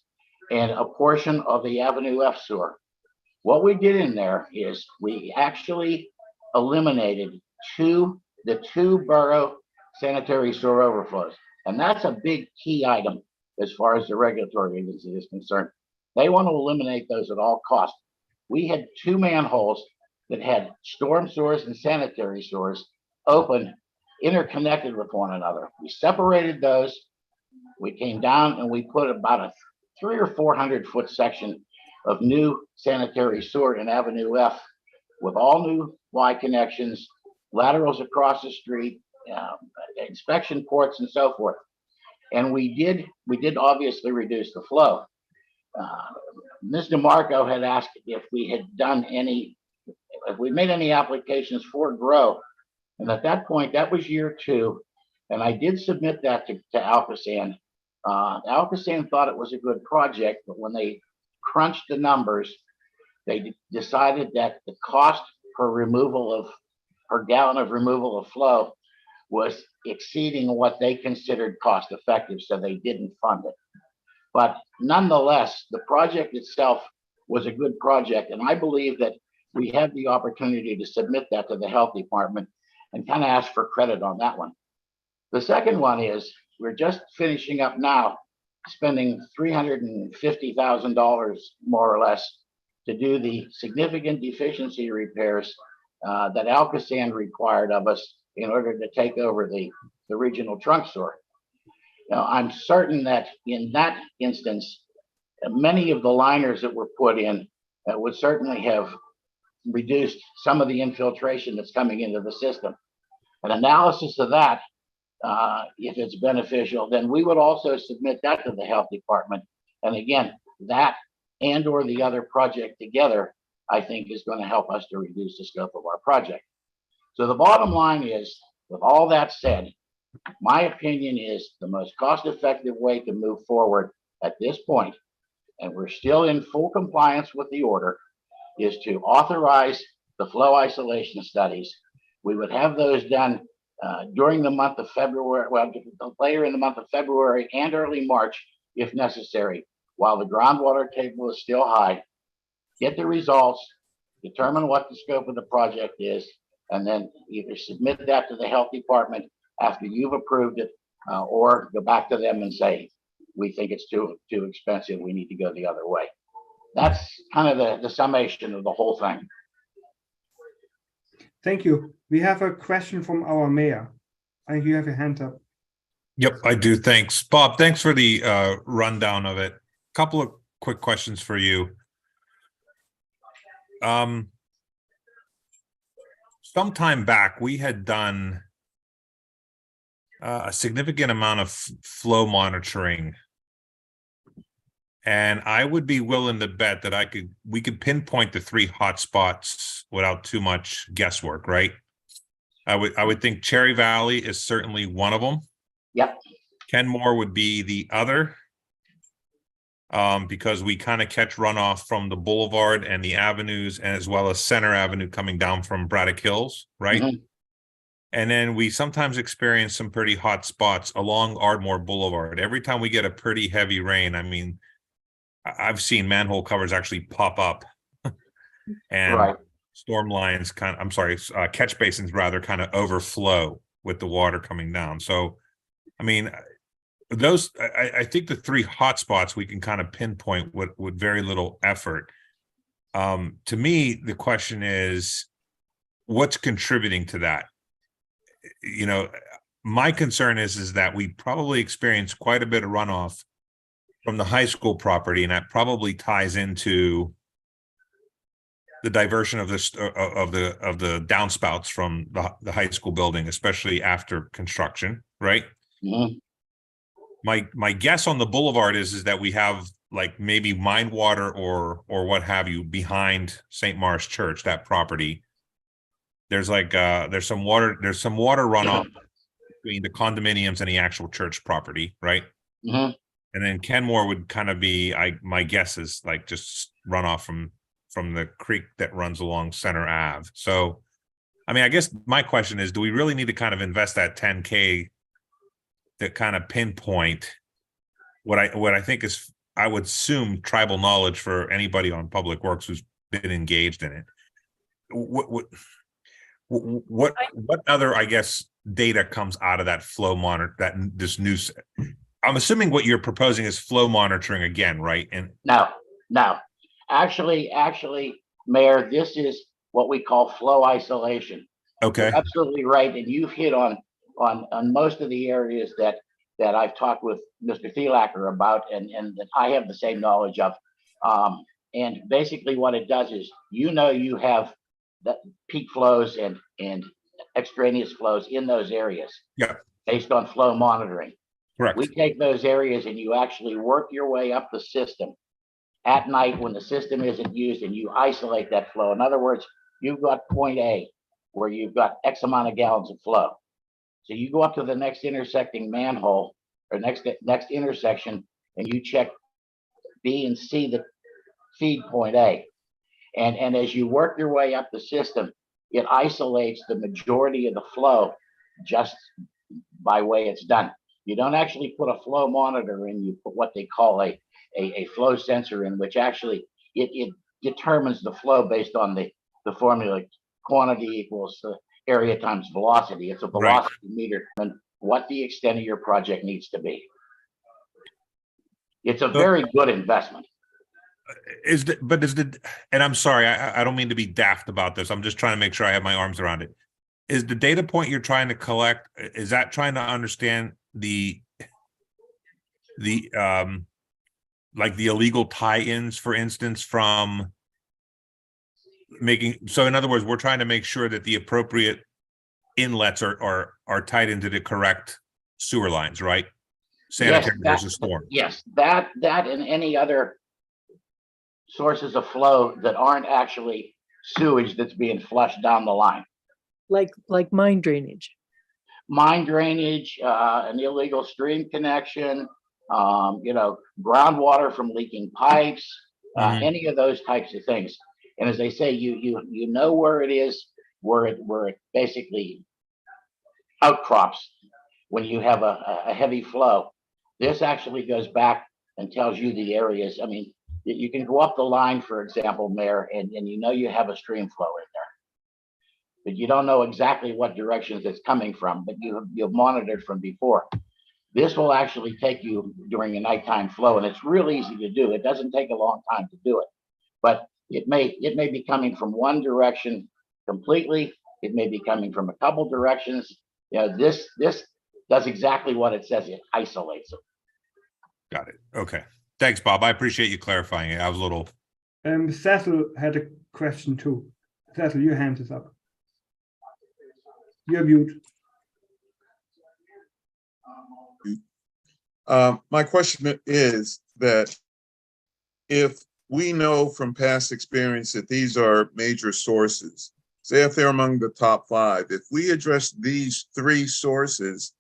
and a portion of the Avenue F sewer. What we did in there is we actually eliminated the two borough sanitary sewer overflows. And that's a big key item as far as the regulatory agency is concerned. They want to eliminate those at all costs. We had 2 manholes that had storm sewers and sanitary sewers open, interconnected with one another. We separated those. We came down and we put about a 300 or 400 foot section of new sanitary sewer in Avenue F with all new Y connections, laterals across the street, inspection ports and so forth. And we did obviously reduce the flow. Ms. DeMarco had asked if we had done if we made any applications for GROW. And at that point, that was year 2. And I did submit that to Alcosan. Alcosan thought it was a good project, but when they crunched the numbers, they decided that the cost per gallon of removal of flow was exceeding what they considered cost effective, so they didn't fund it. But nonetheless, the project itself was a good project, and I believe that we have the opportunity to submit that to the health department and kind of ask for credit on that one. The second one is we're just finishing up now, spending $350,000 more or less to do the significant deficiency repairs that Alcosan required of us in order to take over the regional trunk sewer. Now, I'm certain that in that instance, many of the liners that were put in would certainly have reduced some of the infiltration that's coming into the system. An analysis of that, if it's beneficial, then we would also submit that to the health department. And again, that and or the other project together, I think is going to help us to reduce the scope of our project. So the bottom line is, with all that said, my opinion is the most cost-effective way to move forward at this point, and we're still in full compliance with the order, is to authorize the flow isolation studies. We would have those done during the month of February, well, later in the month of February and early March, if necessary, while the groundwater table is still high. Get the results, determine what the scope of the project is, and then either submit that to the health department after you've approved it, or go back to them and say, we think it's too expensive, we need to go the other way. That's kind of the summation of the whole thing. Thank you. We have a question from our mayor. I think you have your hand up. Yep, I do. Thanks. Bob, thanks for the rundown of it. Couple of quick questions for you. Sometime back, we had done a significant amount of flow monitoring, and I would be willing to bet that we could pinpoint the 3 hotspots without too much guesswork, right? I would think Cherry Valley is certainly one of them. Yep. Kenmore would be the other. Because we kind of catch runoff from the boulevard and the avenues, and as well as Center Avenue coming down from Braddock Hills, right? Mhm. And then we sometimes experience some pretty hot spots along Ardmore Boulevard. Every time we get a pretty heavy rain, I mean, I've seen manhole covers actually pop up. And Right. storm lines catch basins rather kind of overflow with the water coming down. So, I mean, I think the three hot spots we can kind of pinpoint with very little effort. To me, the question is, what's contributing to that? You know, my concern is that we probably experience quite a bit of runoff from the high school property, and that probably ties into the diversion of this of the downspouts from the high school building, especially after construction, right? Mhm. My guess on the boulevard is that we have like maybe mine water or what have you behind St. Mars Church, that property. There's some water runoff between the condominiums and the actual church property, right? Mhm. And then Kenmore would kind of be, my guess is like just runoff from the creek that runs along Center Ave. So, I mean, I guess my question is, do we really need to kind of invest that 10K to kind of pinpoint what I think is, I would assume, tribal knowledge for anybody on Public Works who's been engaged in it? What other, I guess, data comes out of that flow monitor, this new? I'm assuming what you're proposing is flow monitoring again, right? And No. Actually, Mayor, this is what we call flow isolation. okay, You're absolutely right, and you've hit on most of the areas that I've talked with Mr. Thielacker about, and that I have the same knowledge of. And basically, what it does is, you have the peak flows and extraneous flows in those areas. Yeah. Based on flow monitoring. correct. We take those areas and you actually work your way up the system at night when the system isn't used, and you isolate that flow. In other words, you've got point A where you've got X amount of gallons of flow. So you go up to the next intersecting manhole or next intersection, and you check B and C that feed point A. And as you work your way up the system, it isolates the majority of the flow just by way it's done. You don't actually put a flow monitor in, you put what they call a flow sensor in, which actually it determines the flow based on the formula quantity equals area times velocity. It's a velocity meter and what the extent of your project needs to be. It's a very good investment. And I'm sorry, I don't mean to be daft about this. I'm just trying to make sure I have my arms around it. Is the data point you're trying to collect, is that trying to understand the like the illegal tie-ins, for instance, from making, so in other words, we're trying to make sure that the appropriate inlets are tied into the correct sewer lines, right? Sanitary versus storm. Yes, that and any other sources of flow that aren't actually sewage that's being flushed down the line. Like mine drainage. Mine drainage, an illegal stream connection, groundwater from leaking pipes, any of those types of things. And as they say, you know where it is, where it basically outcrops when you have a heavy flow. This actually goes back and tells you the areas. I mean, you can go up the line, for example, Mayor, and you have a stream flow in there, but you don't know exactly what directions it's coming from, but you've monitored from before. This will actually take you during a nighttime flow, and it's real easy to do. It doesn't take a long time to do it, but it may be coming from one direction completely. It may be coming from a couple directions. This does exactly what it says. It isolates it. Got it. Okay. Thanks, Bob. I appreciate you clarifying it. I was a little. Cecil had a question too. Cecil, your hand is up. You're mute. My question is that if we know from past experience that these are major sources, say if they're among the top 5, if we address these 3 sources,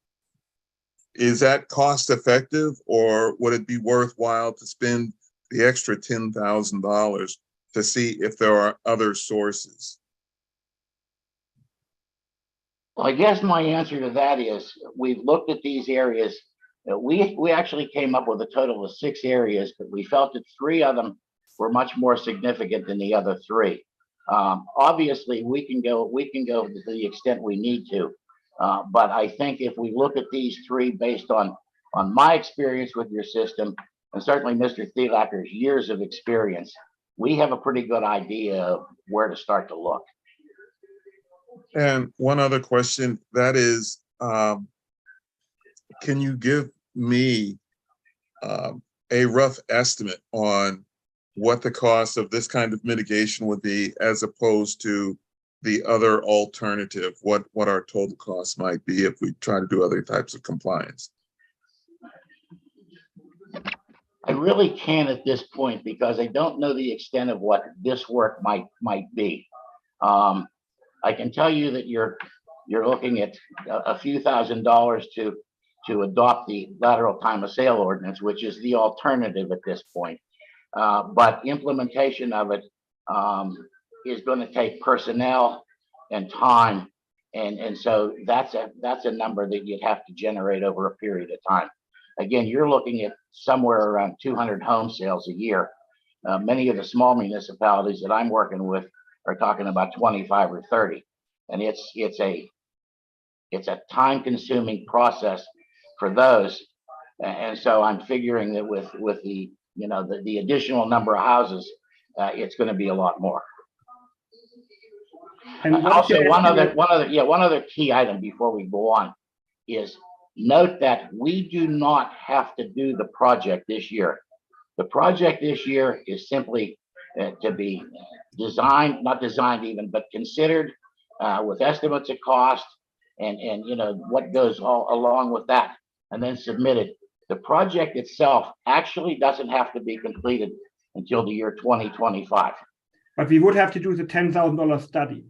is that cost effective, or would it be worthwhile to spend the extra $10,000 to see if there are other sources? Well, I guess my answer to that is we've looked at these areas. We actually came up with a total of 6 areas, but we felt that 3 of them were much more significant than the other 3. Obviously, we can go to the extent we need to, but I think if we look at these 3 based on my experience with your system, and certainly Mr. Thielacker's years of experience, we have a pretty good idea of where to start to look. And one other question, that is, can you give me a rough estimate on what the cost of this kind of mitigation would be as opposed to the other alternative? What our total costs might be if we try to do other types of compliance? I really can't at this point because I don't know the extent of what this work might be. I can tell you that you're looking at a few $1,000s to adopt the lateral time of sale ordinance, which is the alternative at this point. But implementation of it is going to take personnel and time, and so that's a number that you'd have to generate over a period of time. Again, you're looking at somewhere around 200 home sales a year. Many of the small municipalities that I'm working with are talking about 25 or 30, and it's a time-consuming process for those. And so I'm figuring that with the the additional number of houses, it's going to be a lot more. And Also, one other key item before we go on is note that we do not have to do the project this year. The project this year is simply to be designed, not designed even, but considered with estimates of cost and what goes all along with that, and then submitted. The project itself actually doesn't have to be completed until the year 2025. But we would have to do the $10,000 study.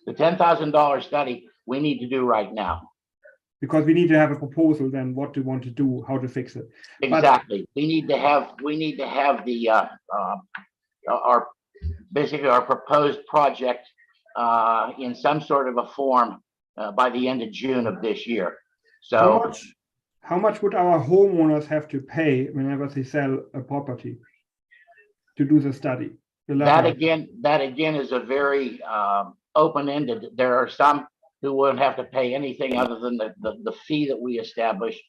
The $10,000 study we need to do right now. Because we need to have a proposal then what we want to do, how to fix it. Exactly. But we need to have the our proposed project in some sort of a form by the end of June of this year. So how much would our homeowners have to pay whenever they sell a property to do the study? That again is a very open-ended. There are some who wouldn't have to pay anything other than the fee that we establish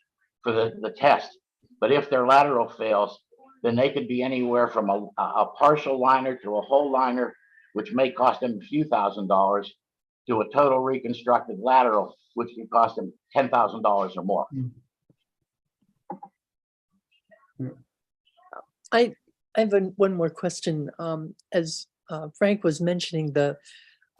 for the test. But if their lateral fails, then they could be anywhere from a partial liner to a whole liner, which may cost them a few $1,000s, to a total reconstructed lateral, which can cost them $10,000 or more. I have one more question. As Frank was mentioning, the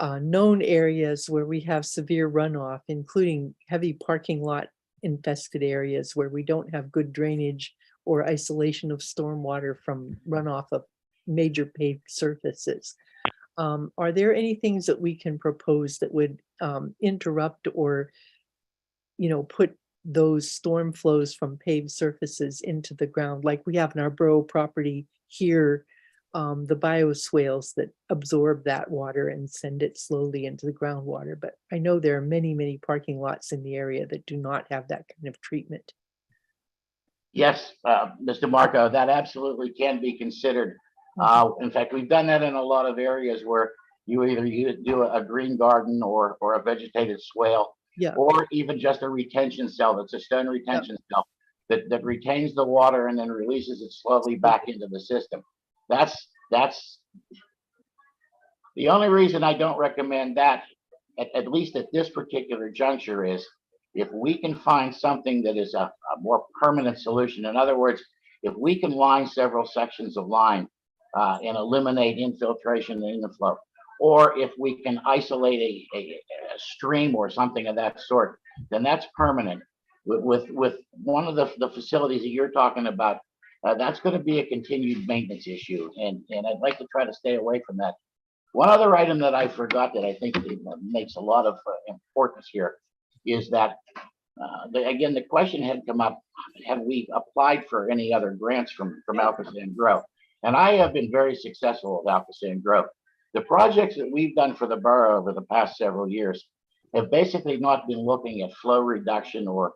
known areas where we have severe runoff, including heavy parking lot infested areas where we don't have good drainage or isolation of stormwater from runoff of major paved surfaces. Are there any things that we can propose that would interrupt or, put those storm flows from paved surfaces into the ground, like we have in our borough property here, the bioswales that absorb that water and send it slowly into the groundwater? But I know there are many, many parking lots in the area that do not have that kind of treatment. Yes, Mr. Marco, that absolutely can be considered. In fact, we've done that in a lot of areas where you either do a green garden or a vegetated swale, or even just a retention cell that's a stone retention cell that retains the water and then releases it slowly back into the system. That's the only reason I don't recommend that, at least at this particular juncture, is if we can find something that is a more permanent solution. In other words, if we can line several sections of line and eliminate infiltration and inflow, or if we can isolate a stream or something of that sort, then that's permanent. With one of the facilities that you're talking about, that's going to be a continued maintenance issue, and I'd like to try to stay away from that. One other item that I forgot that I think makes a lot of importance here is that Again, the question had come up, have we applied for any other grants from Alcoasand Grow? And I have been very successful with Alcoasand Grow. The projects that we've done for the borough over the past several years have basically not been looking at flow reduction or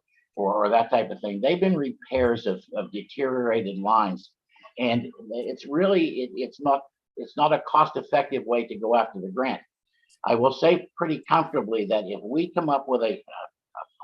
that type of thing. They've been repairs of deteriorated lines. And it's really, it's not a cost-effective way to go after the grant. I will say pretty comfortably that if we come up with a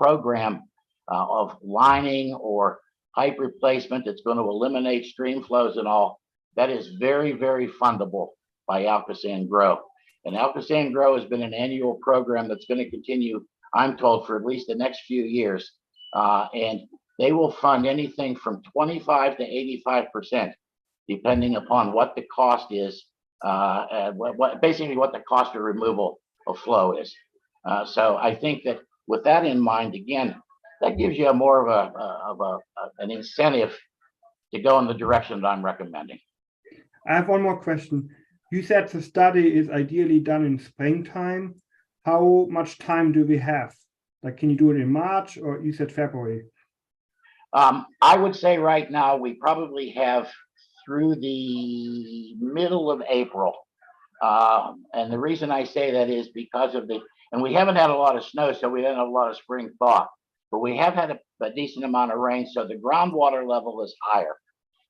program of lining or pipe replacement that's going to eliminate stream flows and all, that is very, very fundable by Alcoasand Grow. And Alcoasand Grow has been an annual program that's going to continue, I'm told, for at least the next few years. And they will fund anything from 25 to 85%, depending upon what the cost is, basically what the cost of removal of flow is. So I think that with that in mind, again, that gives you more of an incentive to go in the direction that I'm recommending. I have one more question. You said the study is ideally done in springtime. How much time do we have? Like, can you do it in March, or you said February? I would say right now we probably have through the middle of April. And the reason I say that is because of and we haven't had a lot of snow, so we haven't had a lot of spring thaw, but we have had a decent amount of rain, so the groundwater level is higher.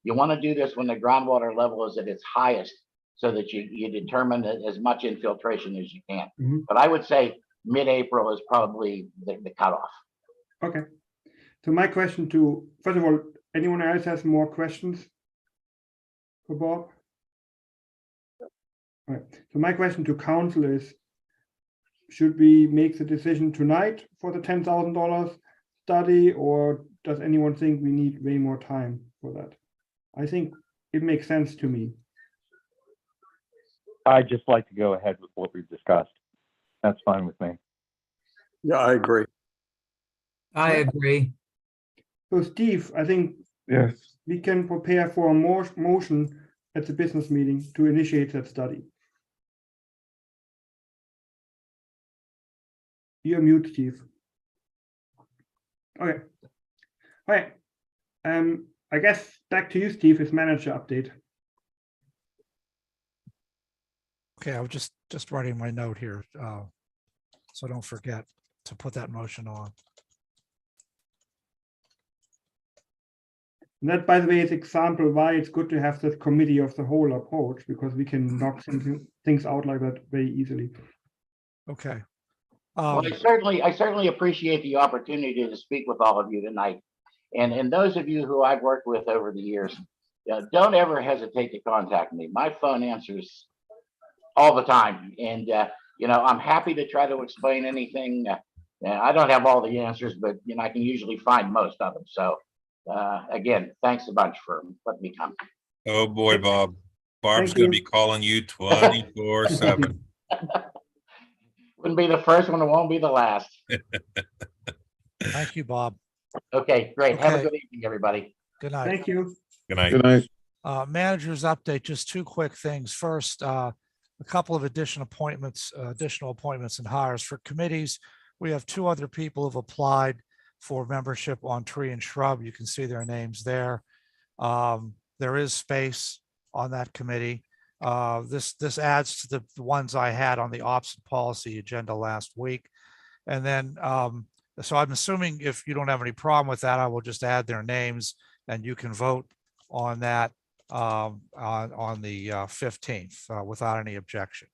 You want to do this when the groundwater level is at its highest, so that you determine as much infiltration as you can. Mm-hmm. But I would say mid-April is probably the cutoff. Okay. So my question first of all, anyone else has more questions for Bob? All right. So my question to council is, should we make the decision tonight for the $10,000 study, or does anyone think we need way more time for that? I think it makes sense to me. I'd just like to go ahead with what we've discussed. That's fine with me. Yeah, I agree. I agree. So Steve, I think Yes. we can prepare for a more motion at the business meeting to initiate that study. You're mute, Steve. Okay. All right. I guess back to you, Steve, as manager update. Okay, I was just writing my note here, so don't forget to put that motion on. And that, by the way, is example why it's good to have this committee of the whole approach, because we can knock things out like that very easily. Okay. Well, I certainly appreciate the opportunity to speak with all of you tonight. And those of you who I've worked with over the years, don't ever hesitate to contact me. My phone answers all the time. And, I'm happy to try to explain anything. I don't have all the answers, but, I can usually find most of them. So, again, thanks a bunch for letting me come. Oh, boy, Bob. Barb's Thank going to you. be calling you 24/7. Wouldn't be the first one, it won't be the last. Thank you, Bob. Okay, great. Have a Okay. good evening, everybody. Good night. Thank you. Good night. Good night. Manager's update, just two quick things. First, a couple of additional appointments and hires for committees. We have two other people who've applied for membership on Tree and Shrub. You can see their names there. There is space on that committee. This adds to the ones I had on the ops and policy agenda last week. And then, so I'm assuming if you don't have any problem with that, I will just add their names and you can vote on that on the 15th without any objection.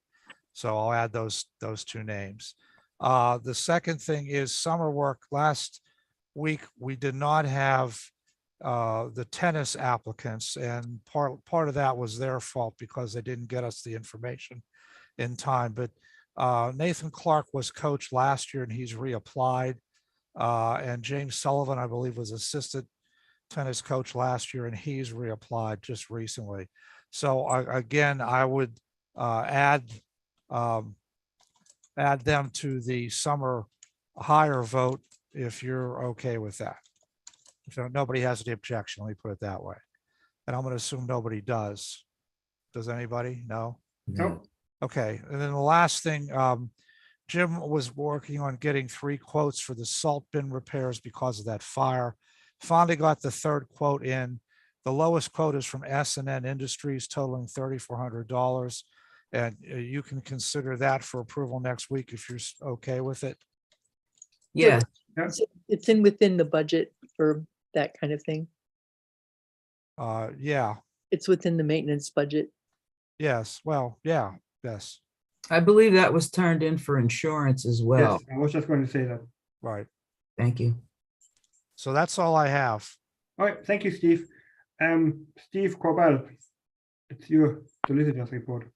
So I'll add those two names. The second thing is summer work. Last week, we did not have the tennis applicants, and part of that was their fault because they didn't get us the information in time. But Nathan Clark was coach last year and he's reapplied. And James Sullivan, I believe, was assistant tennis coach last year and he's reapplied just recently. So again, I would add them to the summer hire vote if you're okay with that. If nobody has any objection, let me put it that way. And I'm going to assume nobody does. Does anybody? No? No. Okay. And then the last thing, Jim was working on getting 3 quotes for the salt bin repairs because of that fire. Finally got the 3rd quote in. The lowest quote is from S&N Industries totaling $3,400. And you can consider that for approval next week if you're okay with it. Yeah, It's in within the budget for that kind of thing. Yeah, It's within the maintenance budget. yes, well, yeah, yes, I believe that was turned in for insurance as well. Yes, I was just going to say that. right. Thank you. So that's all I have. All right, thank you, Steve. Steve Corbell, it's your solicitor's report.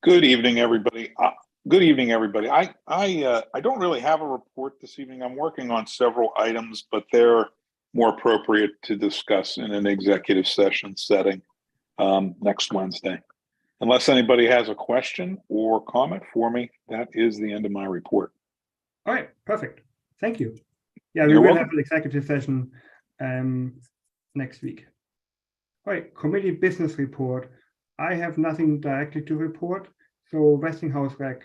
Good evening, everybody. I don't really have a report this evening. I'm working on several items, but they're more appropriate to discuss in an executive session setting next Wednesday. Unless anybody has a question or comment for me, that is the end of my report. All right, perfect. Thank you. Yeah, we You're will welcome. have an executive session next week. All right, committee business report. I have nothing directly to report. So Westinghouse Rec.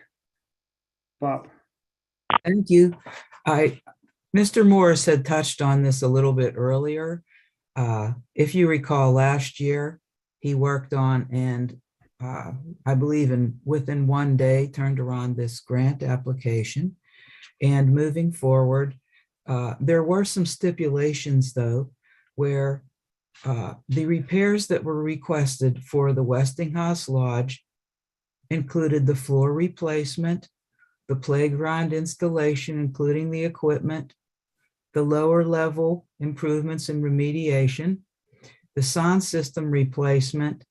Bob. Thank you. Mr. Morris had touched on this a little bit earlier. If you recall, last year, he worked on and I believe within one day turned around this grant application. And moving forward, there were some stipulations though, where the repairs that were requested for the Westinghouse Lodge included the floor replacement, the playground installation, including the equipment, the lower level improvements and remediation, the sound system replacement,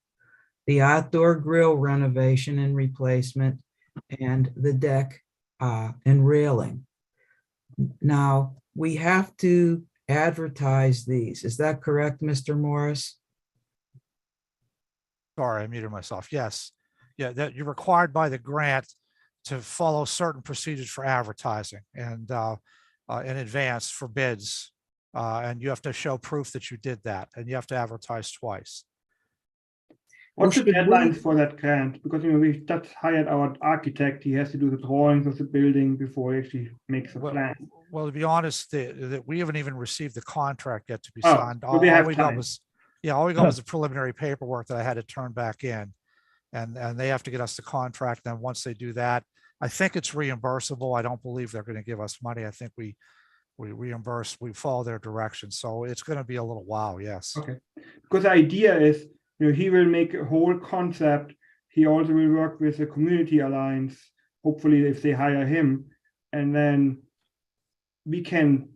the outdoor grill renovation and replacement, and the deck and railing. Now, we have to advertise these. Is that correct, Mr. Morris? Sorry, I muted myself. Yes. Yeah, that you're required by the grant to follow certain procedures for advertising and in advance for bids. And you have to show proof that you did that, and you have to advertise twice. What's the should we- deadlines for that grant? Because we just hired our architect. He has to do the drawings of the building before he actually makes a Well, plan. Well, to be honest, that we haven't even received the contract yet to be Oh, signed. so we have we got time. was, yeah, all we got was the preliminary paperwork that I had to turn back in. And they have to get us the contract. Then once they do that, I think it's reimbursable. I don't believe they're going to give us money. I think we reimburse, we follow their directions. So it's going to be a little while. Yes. Okay, because the idea is, he will make a whole concept. He also will work with the community alliance, hopefully if they hire him, and then we can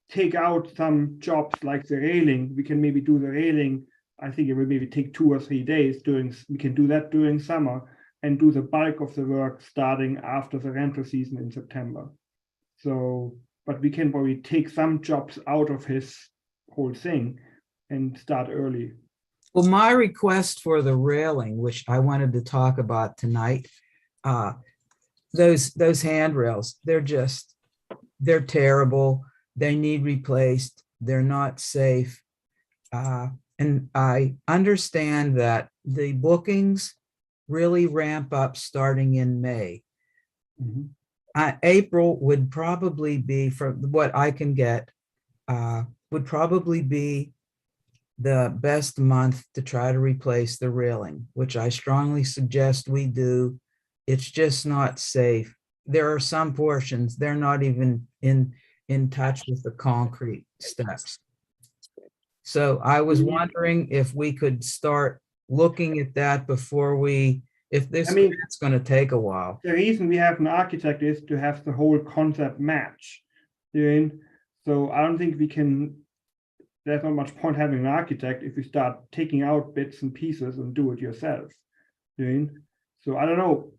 take out some jobs like the railing. We can maybe do the railing. I think it will maybe take 2 or 3 days we can do that during summer and do the bulk of the work starting after the rental season in September. So, but we can probably take some jobs out of his whole thing and start early. Well, my request for the railing, which I wanted to talk about tonight, those handrails, they're terrible. They need replaced. They're not safe. And I understand that the bookings really ramp up starting in May. April would probably be, from what I can get, would probably be the best month to try to replace the railing, which I strongly suggest we do. It's just not safe. There are some portions, they're not even in touch with the concrete steps. So I was wondering if we could start looking at that before if this grant's going to take a while. The reason we have an architect is to have the whole concept match. So I don't think there's not much point having an architect if you start taking out bits and pieces and do it yourself. So I don't know.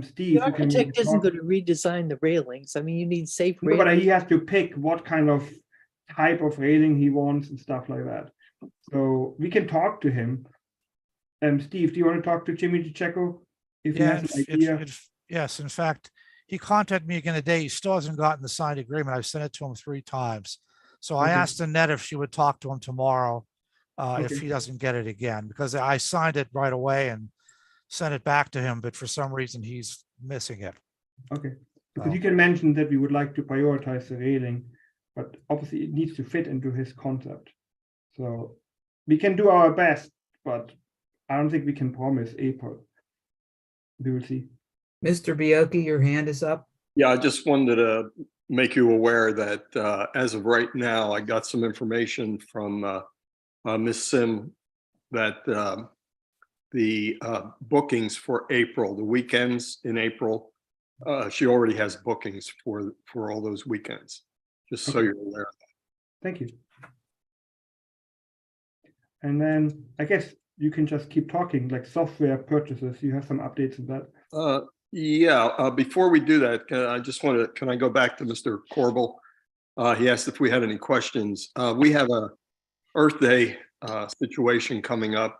Steve, The architect isn't going to redesign the railings. I mean, you need safe No, railings. but he has to pick what kind of type of railing he wants and stuff like that. So we can talk to him. Steve, do you want to talk to Jimmy DiCecco? If he Yeah, has an idea? yes. In fact, he contacted me again today. He still hasn't gotten the signed agreement. I've sent it to him 3 times. So I Okay. asked Annette if she would talk to him tomorrow if Okay. he doesn't get it again, because I signed it right away and sent it back to him, but for some reason he's missing it. Okay, because Oh. you can mention that we would like to prioritize the railing, but obviously it needs to fit into his concept. So we can do our best, but I don't think we can promise April. We will see. Mr. Bioki, your hand is up. Yeah, I just wanted to make you aware that as of right now, I got some information from Ms. Sim that the bookings for April, the weekends in April, she already has bookings for all those weekends, just so Okay. you're aware. Thank you. And then I guess you can just keep talking, like software purchases. You have some updates on that. Yeah, before we do that, can I go back to Mr. Corbel? He asked if we had any questions. We have a Earth Day situation coming up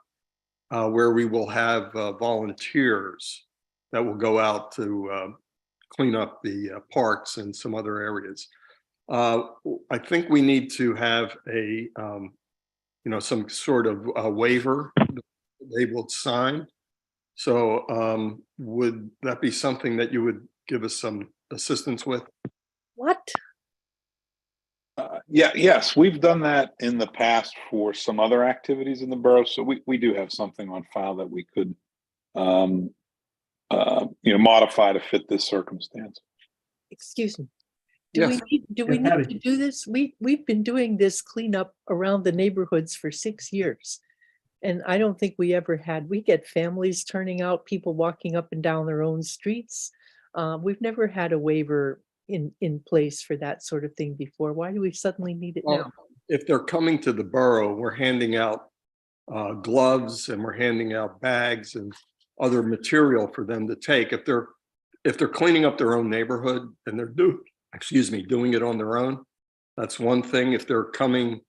where we will have volunteers that will go out to clean up the parks and some other areas. I think we need to have a, some sort of waiver they will sign. So would that be something that you would give us some assistance with? What? Yes, we've done that in the past for some other activities in the borough. So we do have something on file that we could, modify to fit this circumstance. Excuse me. Yes. Do we Yeah, need Patty. to do this? We've been doing this cleanup around the neighborhoods for 6 years. And I don't think we get families turning out, people walking up and down their own streets. We've never had a waiver in place for that sort of thing before. Why do we suddenly need it now? Well, if they're coming to the borough, we're handing out gloves and we're handing out bags and other material for them to take. If they're cleaning up their own neighborhood and they're doing it on their own, that's one thing. If they're coming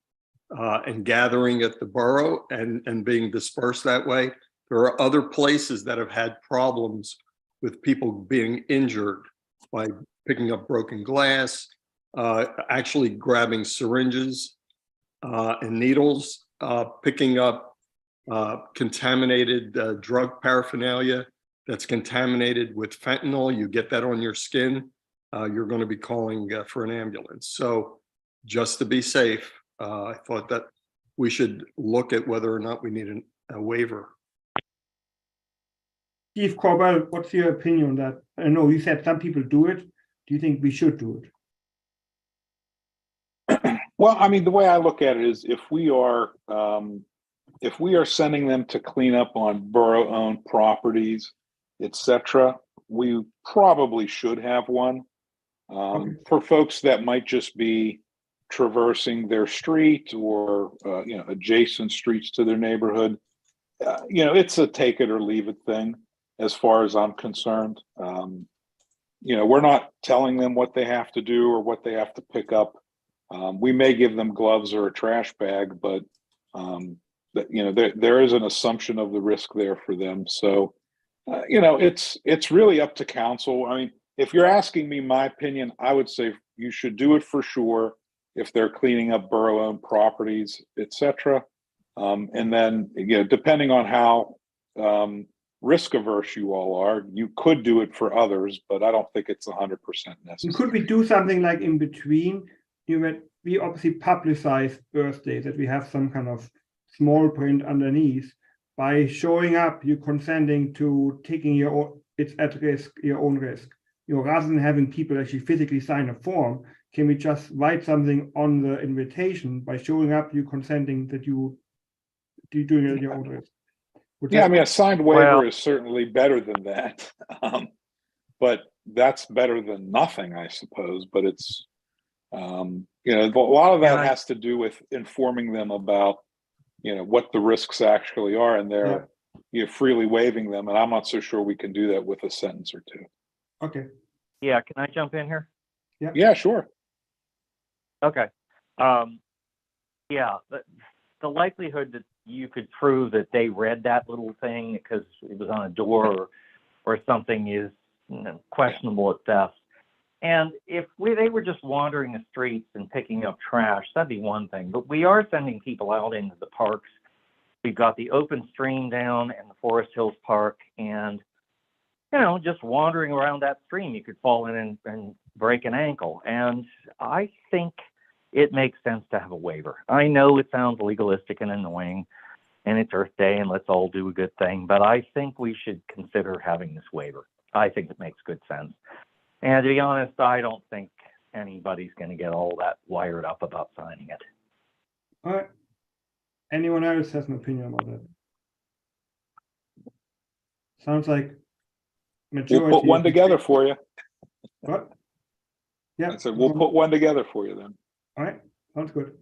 and gathering at the borough and being dispersed that way, there are other places that have had problems with people being injured by picking up broken glass, actually grabbing syringes and needles, picking up contaminated drug paraphernalia that's contaminated with fentanyl. You get that on your skin, you're going to be calling for an ambulance. So just to be safe, I thought that we should look at whether or not we need a waiver. Steve Corbell, what's your opinion on that? I know you said some people do it. Do you think we should do it? Well, I mean, the way I look at it is if we are sending them to clean up on borough-owned properties, etc., we probably should have one. For folks that might just be traversing their street or adjacent streets to their neighborhood, it's a take it or leave it thing as far as I'm concerned. We're not telling them what they have to do or what they have to pick up. We may give them gloves or a trash bag, but there is an assumption of the risk there for them. So it's really up to council. I mean, if you're asking me my opinion, I would say you should do it for sure if they're cleaning up borough-owned properties, etc. And then, depending on how risk averse you all are, you could do it for others, but I don't think it's 100% necessary. Could we do something like in between? We obviously publicize Earth Day, that we have some kind of small print underneath. By showing up, you're consenting to taking it's at risk, your own risk. Rather than having people actually physically sign a form, can we just write something on the invitation by showing up, you consenting that you're doing it at your own risk? Yeah, I mean, a signed waiver is certainly better than that. But that's better than nothing, I suppose. But it's, a lot of that has to do with informing them about, what the risks actually are, and they're freely waiving them. And I'm not so sure we can do that with a sentence or two. Okay. Yeah, can I jump in here? Yeah, sure. Okay. Yeah, the likelihood that you could prove that they read that little thing because it was on a door or something is questionable at best. And if they were just wandering the streets and picking up trash, that'd be one thing. But we are sending people out into the parks we've got the open stream down in the Forest Hills Park, and you know, just wandering around that stream, you could fall in and break an ankle. And I think it makes sense to have a waiver. I know it sounds legalistic and annoying, and it's Earth Day, and let's all do a good thing, but I think we should consider having this waiver. I think it makes good sense. And to be honest, I don't think anybody's going to get all that wired up about signing it. All right. Anyone else has an opinion about that? Sounds like majority. We'll put one together for you. What? Yeah. I said, we'll put one together for you then. All right. Sounds good.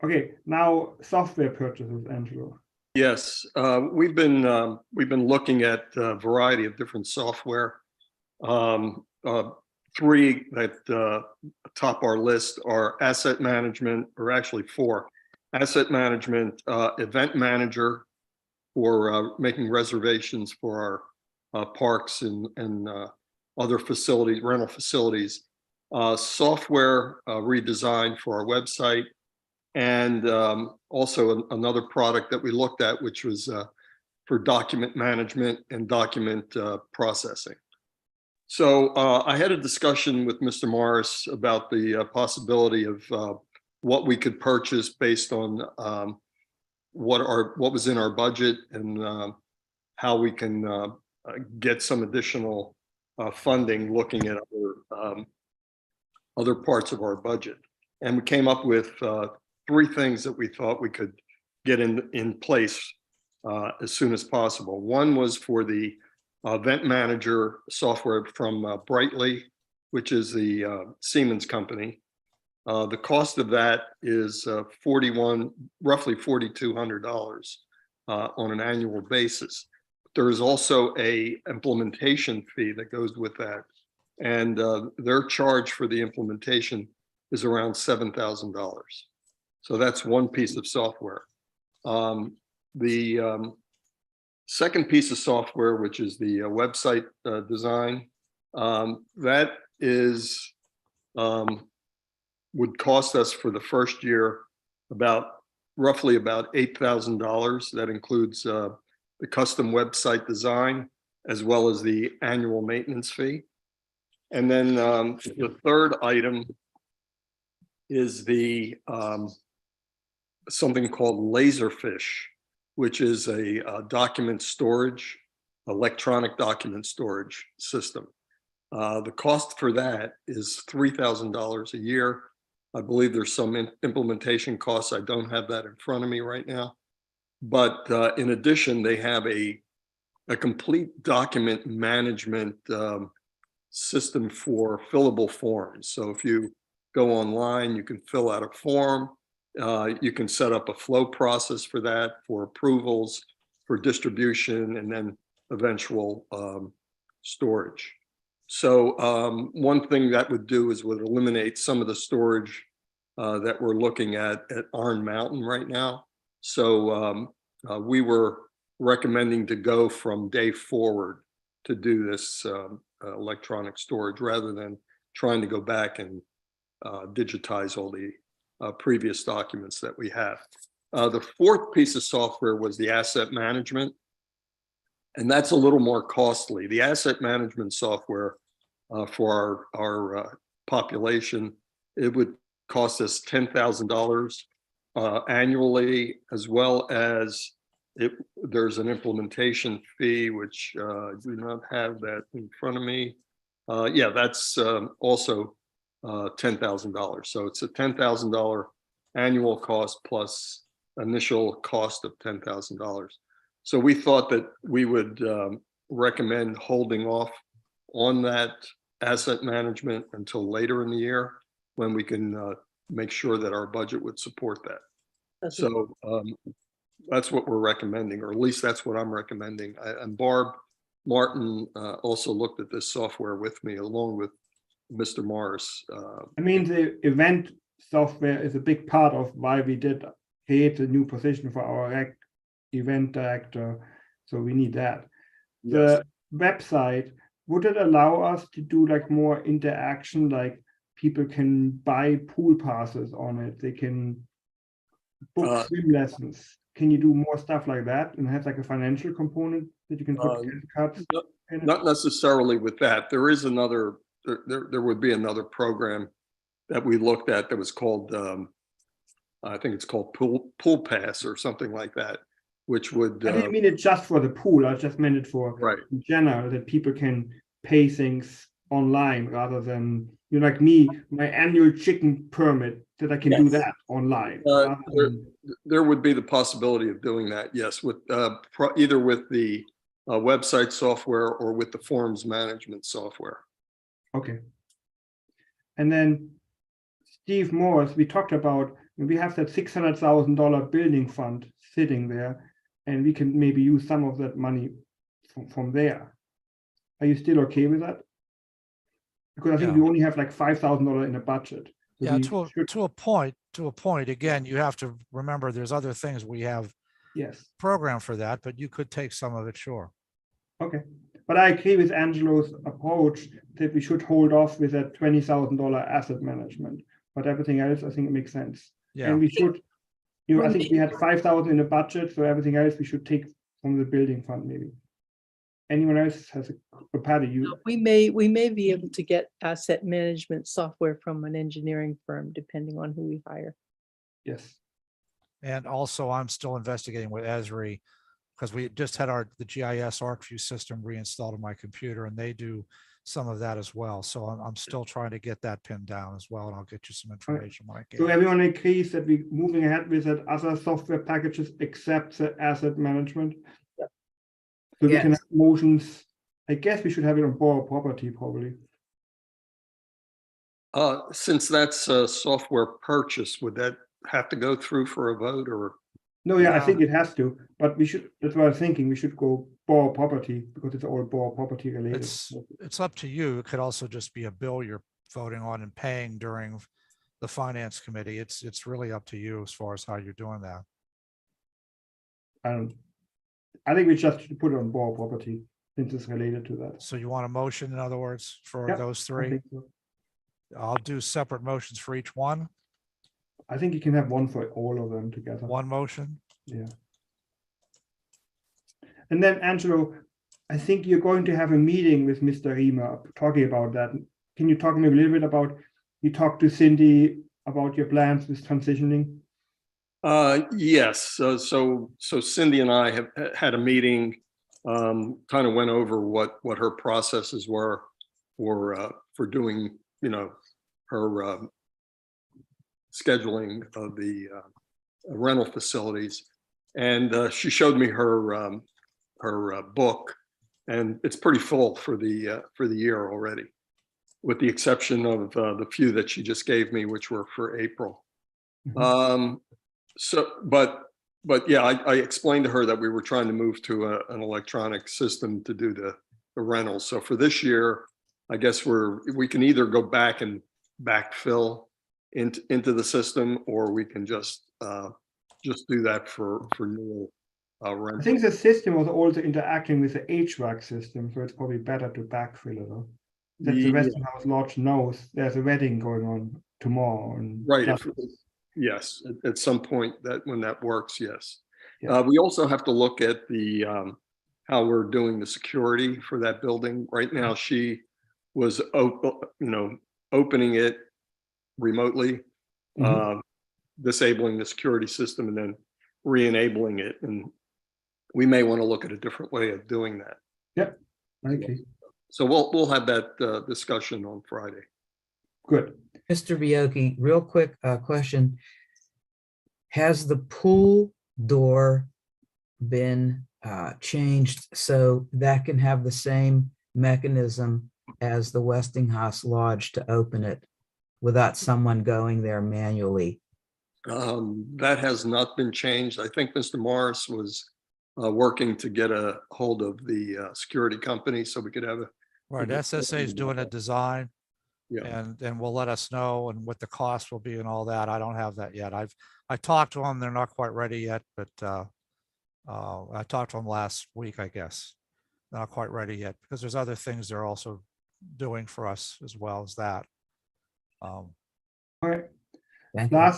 Okay. Now software purchases, Angelo. Yes, we've been looking at a variety of different software. Three that top our list are asset management, or actually four. Asset management, event manager for making reservations for our parks and other facilities, rental facilities. Software redesign for our website, and also another product that we looked at, which was for document management and document processing. So I had a discussion with Mr. Morris about the possibility of what we could purchase based on what was in our budget, and how we can get some additional funding, looking at other parts of our budget. And we came up with three things that we thought we could get in place as soon as possible. One was for the event manager software from Brightly, which is the Siemens company. The cost of that is roughly $4,200 on an annual basis. There is also a implementation fee that goes with that, and their charge for the implementation is around $7,000. So that's one piece of software. The second piece of software, which is the website design, that is would cost us for the first year roughly about $8,000. That includes the custom website design as well as the annual maintenance fee. And then the third item is the something called Laserfish, which is a document storage, electronic document storage system. The cost for that is $3,000 a year. I believe there's some implementation costs. I don't have that in front of me right now. But in addition, they have a complete document management system for fillable forms. So if you go online, you can fill out a form. You can set up a flow process for that, for approvals, for distribution, and then eventual storage. So one thing that would do is would eliminate some of the storage that we're looking at Iron Mountain right now. So we were recommending to go from day forward to do this electronic storage rather than trying to go back and digitize all the previous documents that we have. The fourth piece of software was the asset management, and that's a little more costly. The asset management software for our population, it would cost us $10,000 annually, as well as there's an implementation fee, which I do not have that in front of me. Yeah, that's also $10,000. So it's a $10,000 annual cost plus initial cost of $10,000. So we thought that we would recommend holding off on that asset management until later in the year, when we can make sure that our budget would support that. So that's what we're recommending, or at least that's what I'm recommending. And Barb Martin also looked at this software with me, along with Mr. Morris. I mean, the event software is a big part of why we did create a new position for our event director. So we need that. Yes. The website, would it allow us to do like more interaction, like people can buy pool passes on it, they can book swim lessons? can you do more stuff like that and have like a financial component that you can put cuts? Not necessarily with that. There is another, there would be another program that we looked at that was called, I think it's called Pool Pass or something like that, which would. I didn't mean it just for the pool. I just meant it for Right. in general, that people can pay things online rather than, you know, like me, my annual chicken permit, that I can do Yes. that online. rather than- There would be the possibility of doing that, yes, with either with the website software or with the forms management software. Okay. And then Steve Morris, we talked about, we have that $600,000 building fund sitting there, and we can maybe use some of that money from there. Are you still okay with that? Because I think Yeah. we only have like $5,000 in a budget. So Yeah, we to should- a point, again, you have to remember there's other things we have Yes, programmed for that, but you could take some of it, sure. okay. But I agree with Angelo's approach that we should hold off with that $20,000 asset management. But everything else, I think it makes sense. Yeah. And we should, you know, I think we had 5,000 in the budget, so everything else we should take from the building fund maybe. Anyone else has a Patty, you, We may be able to get asset management software from an engineering firm, depending on who we hire. yes, And also, I'm still investigating with Esri, because we just had the GIS ArcView system reinstalled on my computer, and they do some of that as well. So I'm still trying to get that pinned down as well, and I'll get you some information when I get so it. everyone agrees that we're moving ahead with that other software packages except the asset management? So we can Yes. have motions, I guess we should have it on Borough Property probably. Since that's a software purchase, would that have to go through for a vote or? No, yeah, I Yeah. think it has to, but we should, that's what I was thinking, we should go Borough Property because it's all Borough Property related. It's up to you. It could also just be a bill you're voting on and paying during the finance committee. It's really up to you as far as how you're doing that. I think we just should put it on Borough Property since it's related to that. So you want a motion, in other words, for Yeah, those I three? think so. I'll do separate motions for each one. I think you can have one for all of them together. One motion. Yeah. And then Angelo, I think you're going to have a meeting with Mr. Riemer talking about that. Can you talk maybe a little bit about, you talked to Cindy about your plans with transitioning? Yes, so Cindy and I have had a meeting, kind of went over what her processes were for doing, you know, her scheduling of the rental facilities. And she showed me her book, and it's pretty full for the year already, with the exception of the few that she just gave me, which were for April. So, but yeah, I explained to her that we were trying to move to an electronic system to do the rentals. So for this year, I guess we can either go back and backfill into the system, or we can just do that for new I rentals. think the system was also interacting with the HVAC system, so it's probably better to backfill it. Huh? That the Yeah. Westinghouse Lodge knows there's a wedding going on tomorrow. And Right. just- Yes, at some point when that works, yes. Yeah. We also have to look at the how we're doing the security for that building. Right now, she was opening it remotely, disabling the security system and then re-enabling it. And we may want to look at a different way of doing that. Yep. Okay. So we'll have that discussion on Friday. Good. Mr. Bioki, real quick question. Has the pool door been changed so that can have the same mechanism as the Westinghouse Lodge to open it without someone going there manually? That has not been changed. I think Mr. Morris was working to get a hold of the security company so we could have a. Right, SSA is doing a design. Yeah. And will let us know and what the cost will be and all that. I don't have that yet. I talked to them. They're not quite ready yet, but I talked to them last week, I guess. Not quite ready yet because there's other things they're also doing for us as well as that. All right. Thank you.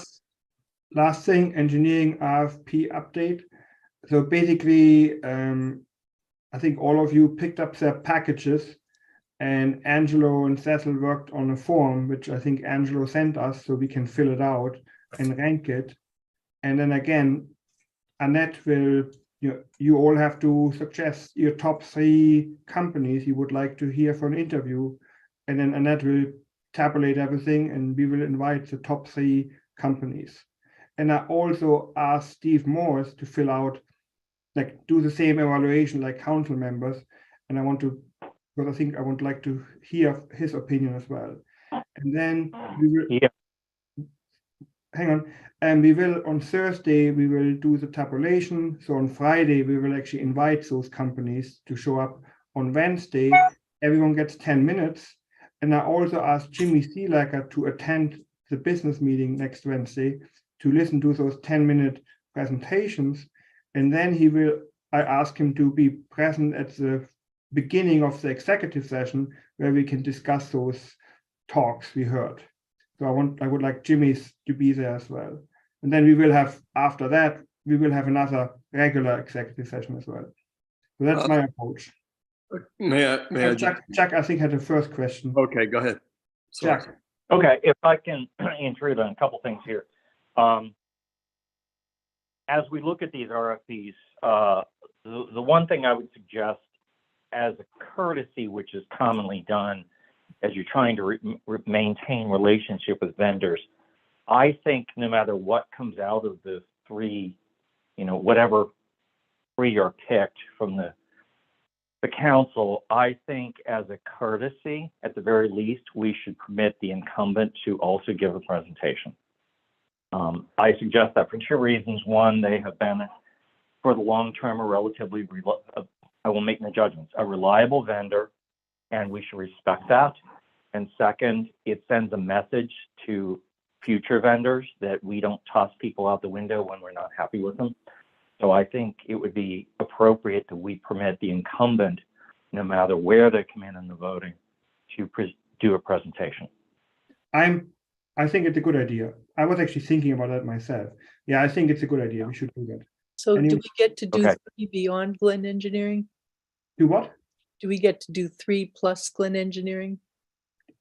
last thing, engineering RFP update. So basically, I think all of you picked up their packages, and Angelo and Cecil worked on a form, which I think Angelo sent us so we can fill it out and rank it. And then again, Annette will, you all have to suggest your top 3 companies you would like to hear for an interview. And then Annette will tabulate everything and we will invite the top 3 companies. And I also asked Steve Morse to fill out, like do the same evaluation like council members. And I want to, because I think I would like to hear his opinion as well. And then we will, hang on, and we will on Thursday, we will do the tabulation. So on Friday, we will actually invite those companies to show up. On Wednesday, everyone gets 10 minutes. And I also asked Jimmy Seelacker to attend the business meeting next Wednesday to listen to those 10-minute presentations. And then I asked him to be present at the beginning of the executive session where we can discuss those talks we heard. So I would like Jimmy to be there as well. And then we will have, after that, we will have another regular executive session as well. So that's my approach. May I? Jack, I think, had the first question. Okay, go ahead. Sorry. Jack. Okay, if I can intrude on a couple things here. As we look at these RFPs, the one thing I would suggest as a courtesy, which is commonly done as you're trying to maintain relationship with vendors, I think no matter what comes out of the 3, whatever 3 are picked from the council, I think as a courtesy, at the very least, we should permit the incumbent to also give a presentation. I suggest that for 2 reasons. One, they have been, for the long term, I will make no judgments, a reliable vendor, and we should respect that. And second, it sends a message to future vendors that we don't toss people out the window when we're not happy with them. So I think it would be appropriate that we permit the incumbent, no matter where they come in the voting, to do a presentation. I think it's a good idea. I was actually thinking about that myself. Yeah, I think it's a good idea. We should do that. So do we get to do 3 beyond Glen Engineering? Do what? Do we get to do 3 plus Glen Engineering?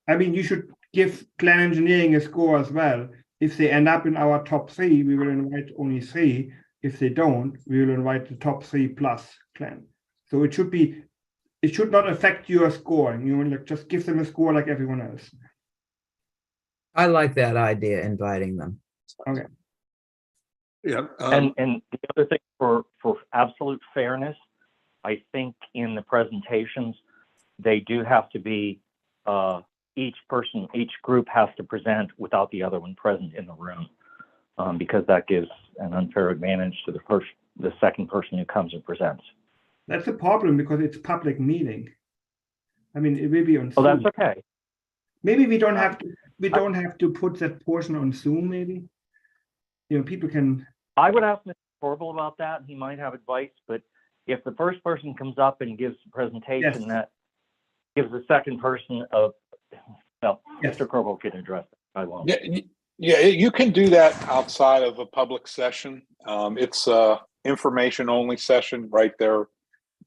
I mean, you should give Glen Engineering a score as well. If they end up in our top 3, we will invite only 3. If they don't, we will invite the top 3 plus Glen. So it should not affect your scoring. Like just give them a score like everyone else. I like that idea, inviting them. Okay. Yeah. And the other thing for absolute fairness, I think in the presentations, they do have to be, each group has to present without the other one present in the room, because that gives an unfair advantage to the second person who comes and presents. That's a problem because it's public meeting. I mean, it will be on Zoom. Oh, that's okay. Maybe we don't have to put that portion on Zoom, maybe. People can. I would ask Mr. Corbel about that. He might have advice, but if the first person comes up and gives a presentation, Yes. that gives the second person Yes. Mr. Corbel can address it. I won't. Yeah, you can do that outside of a public session. It's a information only session right there.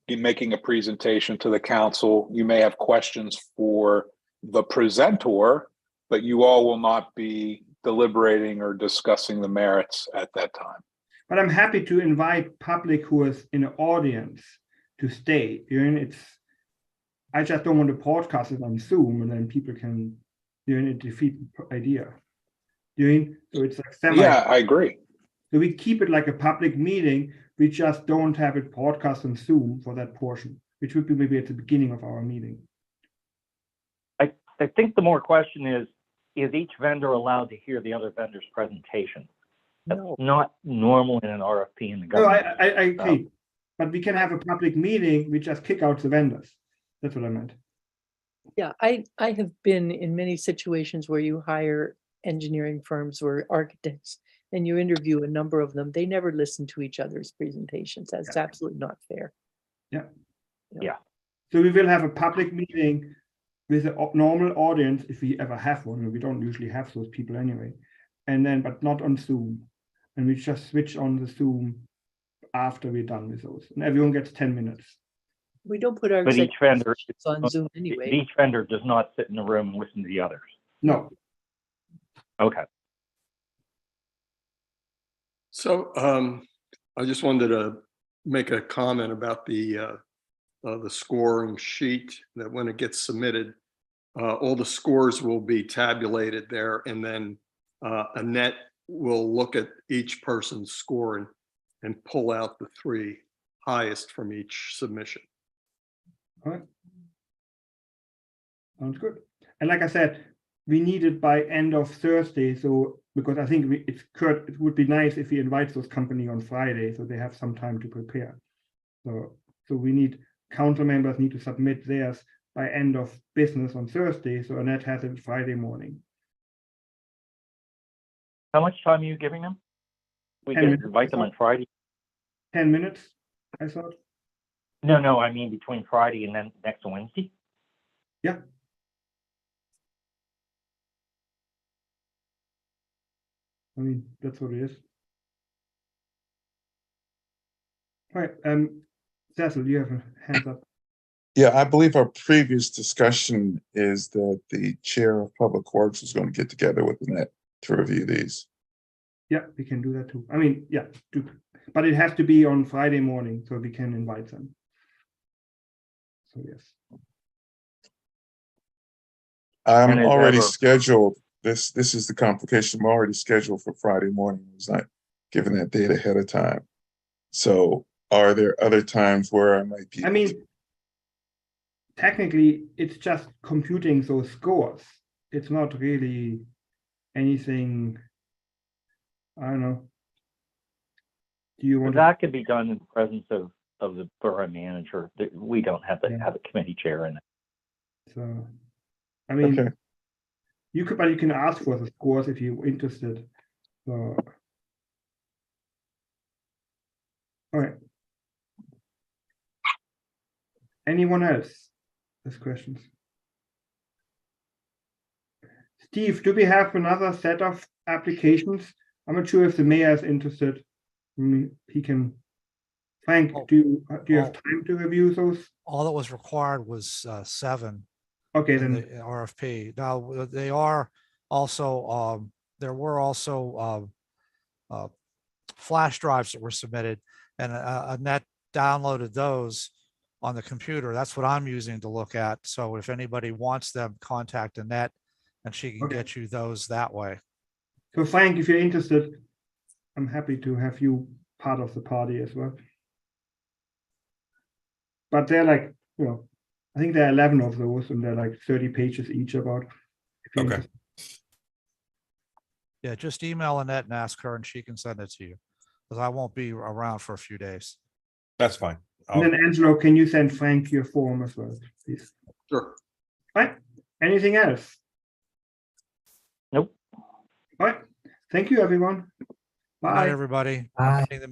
You're making a presentation to the council. You may have questions for the presenter, but you all will not be deliberating or discussing the merits at that time. But I'm happy to invite public who is in the audience to stay. I just don't want to podcast it on Zoom and then people can defeat the idea. So it's like semi. Yeah, I agree. So we keep it like a public meeting. We just don't have it podcast on Zoom for that portion, which would be maybe at the beginning of our meeting. I think the more question is each vendor allowed to hear the other vendor's presentation? That's not normal in an RFP in the No, government. I agree. But we can have a public meeting, we just kick out the vendors. That's what I meant. Yeah, I have been in many situations where you hire engineering firms or architects and you interview a number of them. They never listen to each other's presentations. That's absolutely not fair. Yeah. So we will have a public meeting with a normal audience if we ever have one. We don't usually have those people anyway. And then, but not on Zoom. and we just switch on the Zoom after we're done with those, and everyone gets 10 minutes. We don't put our But each executive vendor, sessions on Zoom anyway. each vendor does not sit in the room and listen to the others. No, Okay. So I just wanted to make a comment about the scoring sheet, that when it gets submitted, all the scores will be tabulated there, and then Annette will look at each person's score and pull out the 3 highest from each submission. all right. Sounds good. And like I said, we need it by end of Thursday, so because I think it would be nice if we invite those company on Friday, so they have some time to prepare. So we need, council members need to submit theirs by end of business on Thursday, so Annette has it Friday morning. How much time are you giving them? We 10 can minutes, invite them on Friday. 10 minutes, I thought. No, I mean between Friday and then next Wednesday. Yeah. I mean, that's what it is. All right, Cecil, you have a hand up. Yeah, I believe our previous discussion is that the chair of Public Works is going to get together with Annette to review these. Yeah, we can do that too. I mean, yeah, but it has to be on Friday morning, so we can invite them. So yes. I'm And is already ever- scheduled. This is the complication. I'm already scheduled for Friday morning. I was not given that date ahead of time. So are there other times where I might be? I mean, technically, it's just computing those scores. It's not really anything, I don't know. Do you want to? That could be done in the presence of the borough manager. We don't have to Yeah. have a committee chair in it. So, I mean, Okay. you can ask for the scores if you're interested. So, all right. Anyone else has questions? Steve, do we have another set of applications? I'm not sure if the mayor is interested. I mean, he can. Frank, Oh, do you have oh. time to review those? All that was required was 7 Okay, in the then, RFP. Now, they are also, there were also flash drives that were submitted, and Annette downloaded those on the computer. That's what I'm using to look at. So if anybody wants them, contact Annette and she can Okay. get you those that way. so Frank, if you're interested, I'm happy to have you part of the party as well. But they're like, I think there are 11 of those, and they're like 30 pages each about. If you're Okay. interested. Yeah, just email Annette and ask her and she can send it to you. Because I won't be around for a few days. That's fine. And then Angelo, can you send Frank your form as well, please? Sure. Right. Anything else? Nope. All right. Thank you, everyone. Good night, Bye. everybody. Bye. Ending the meeting.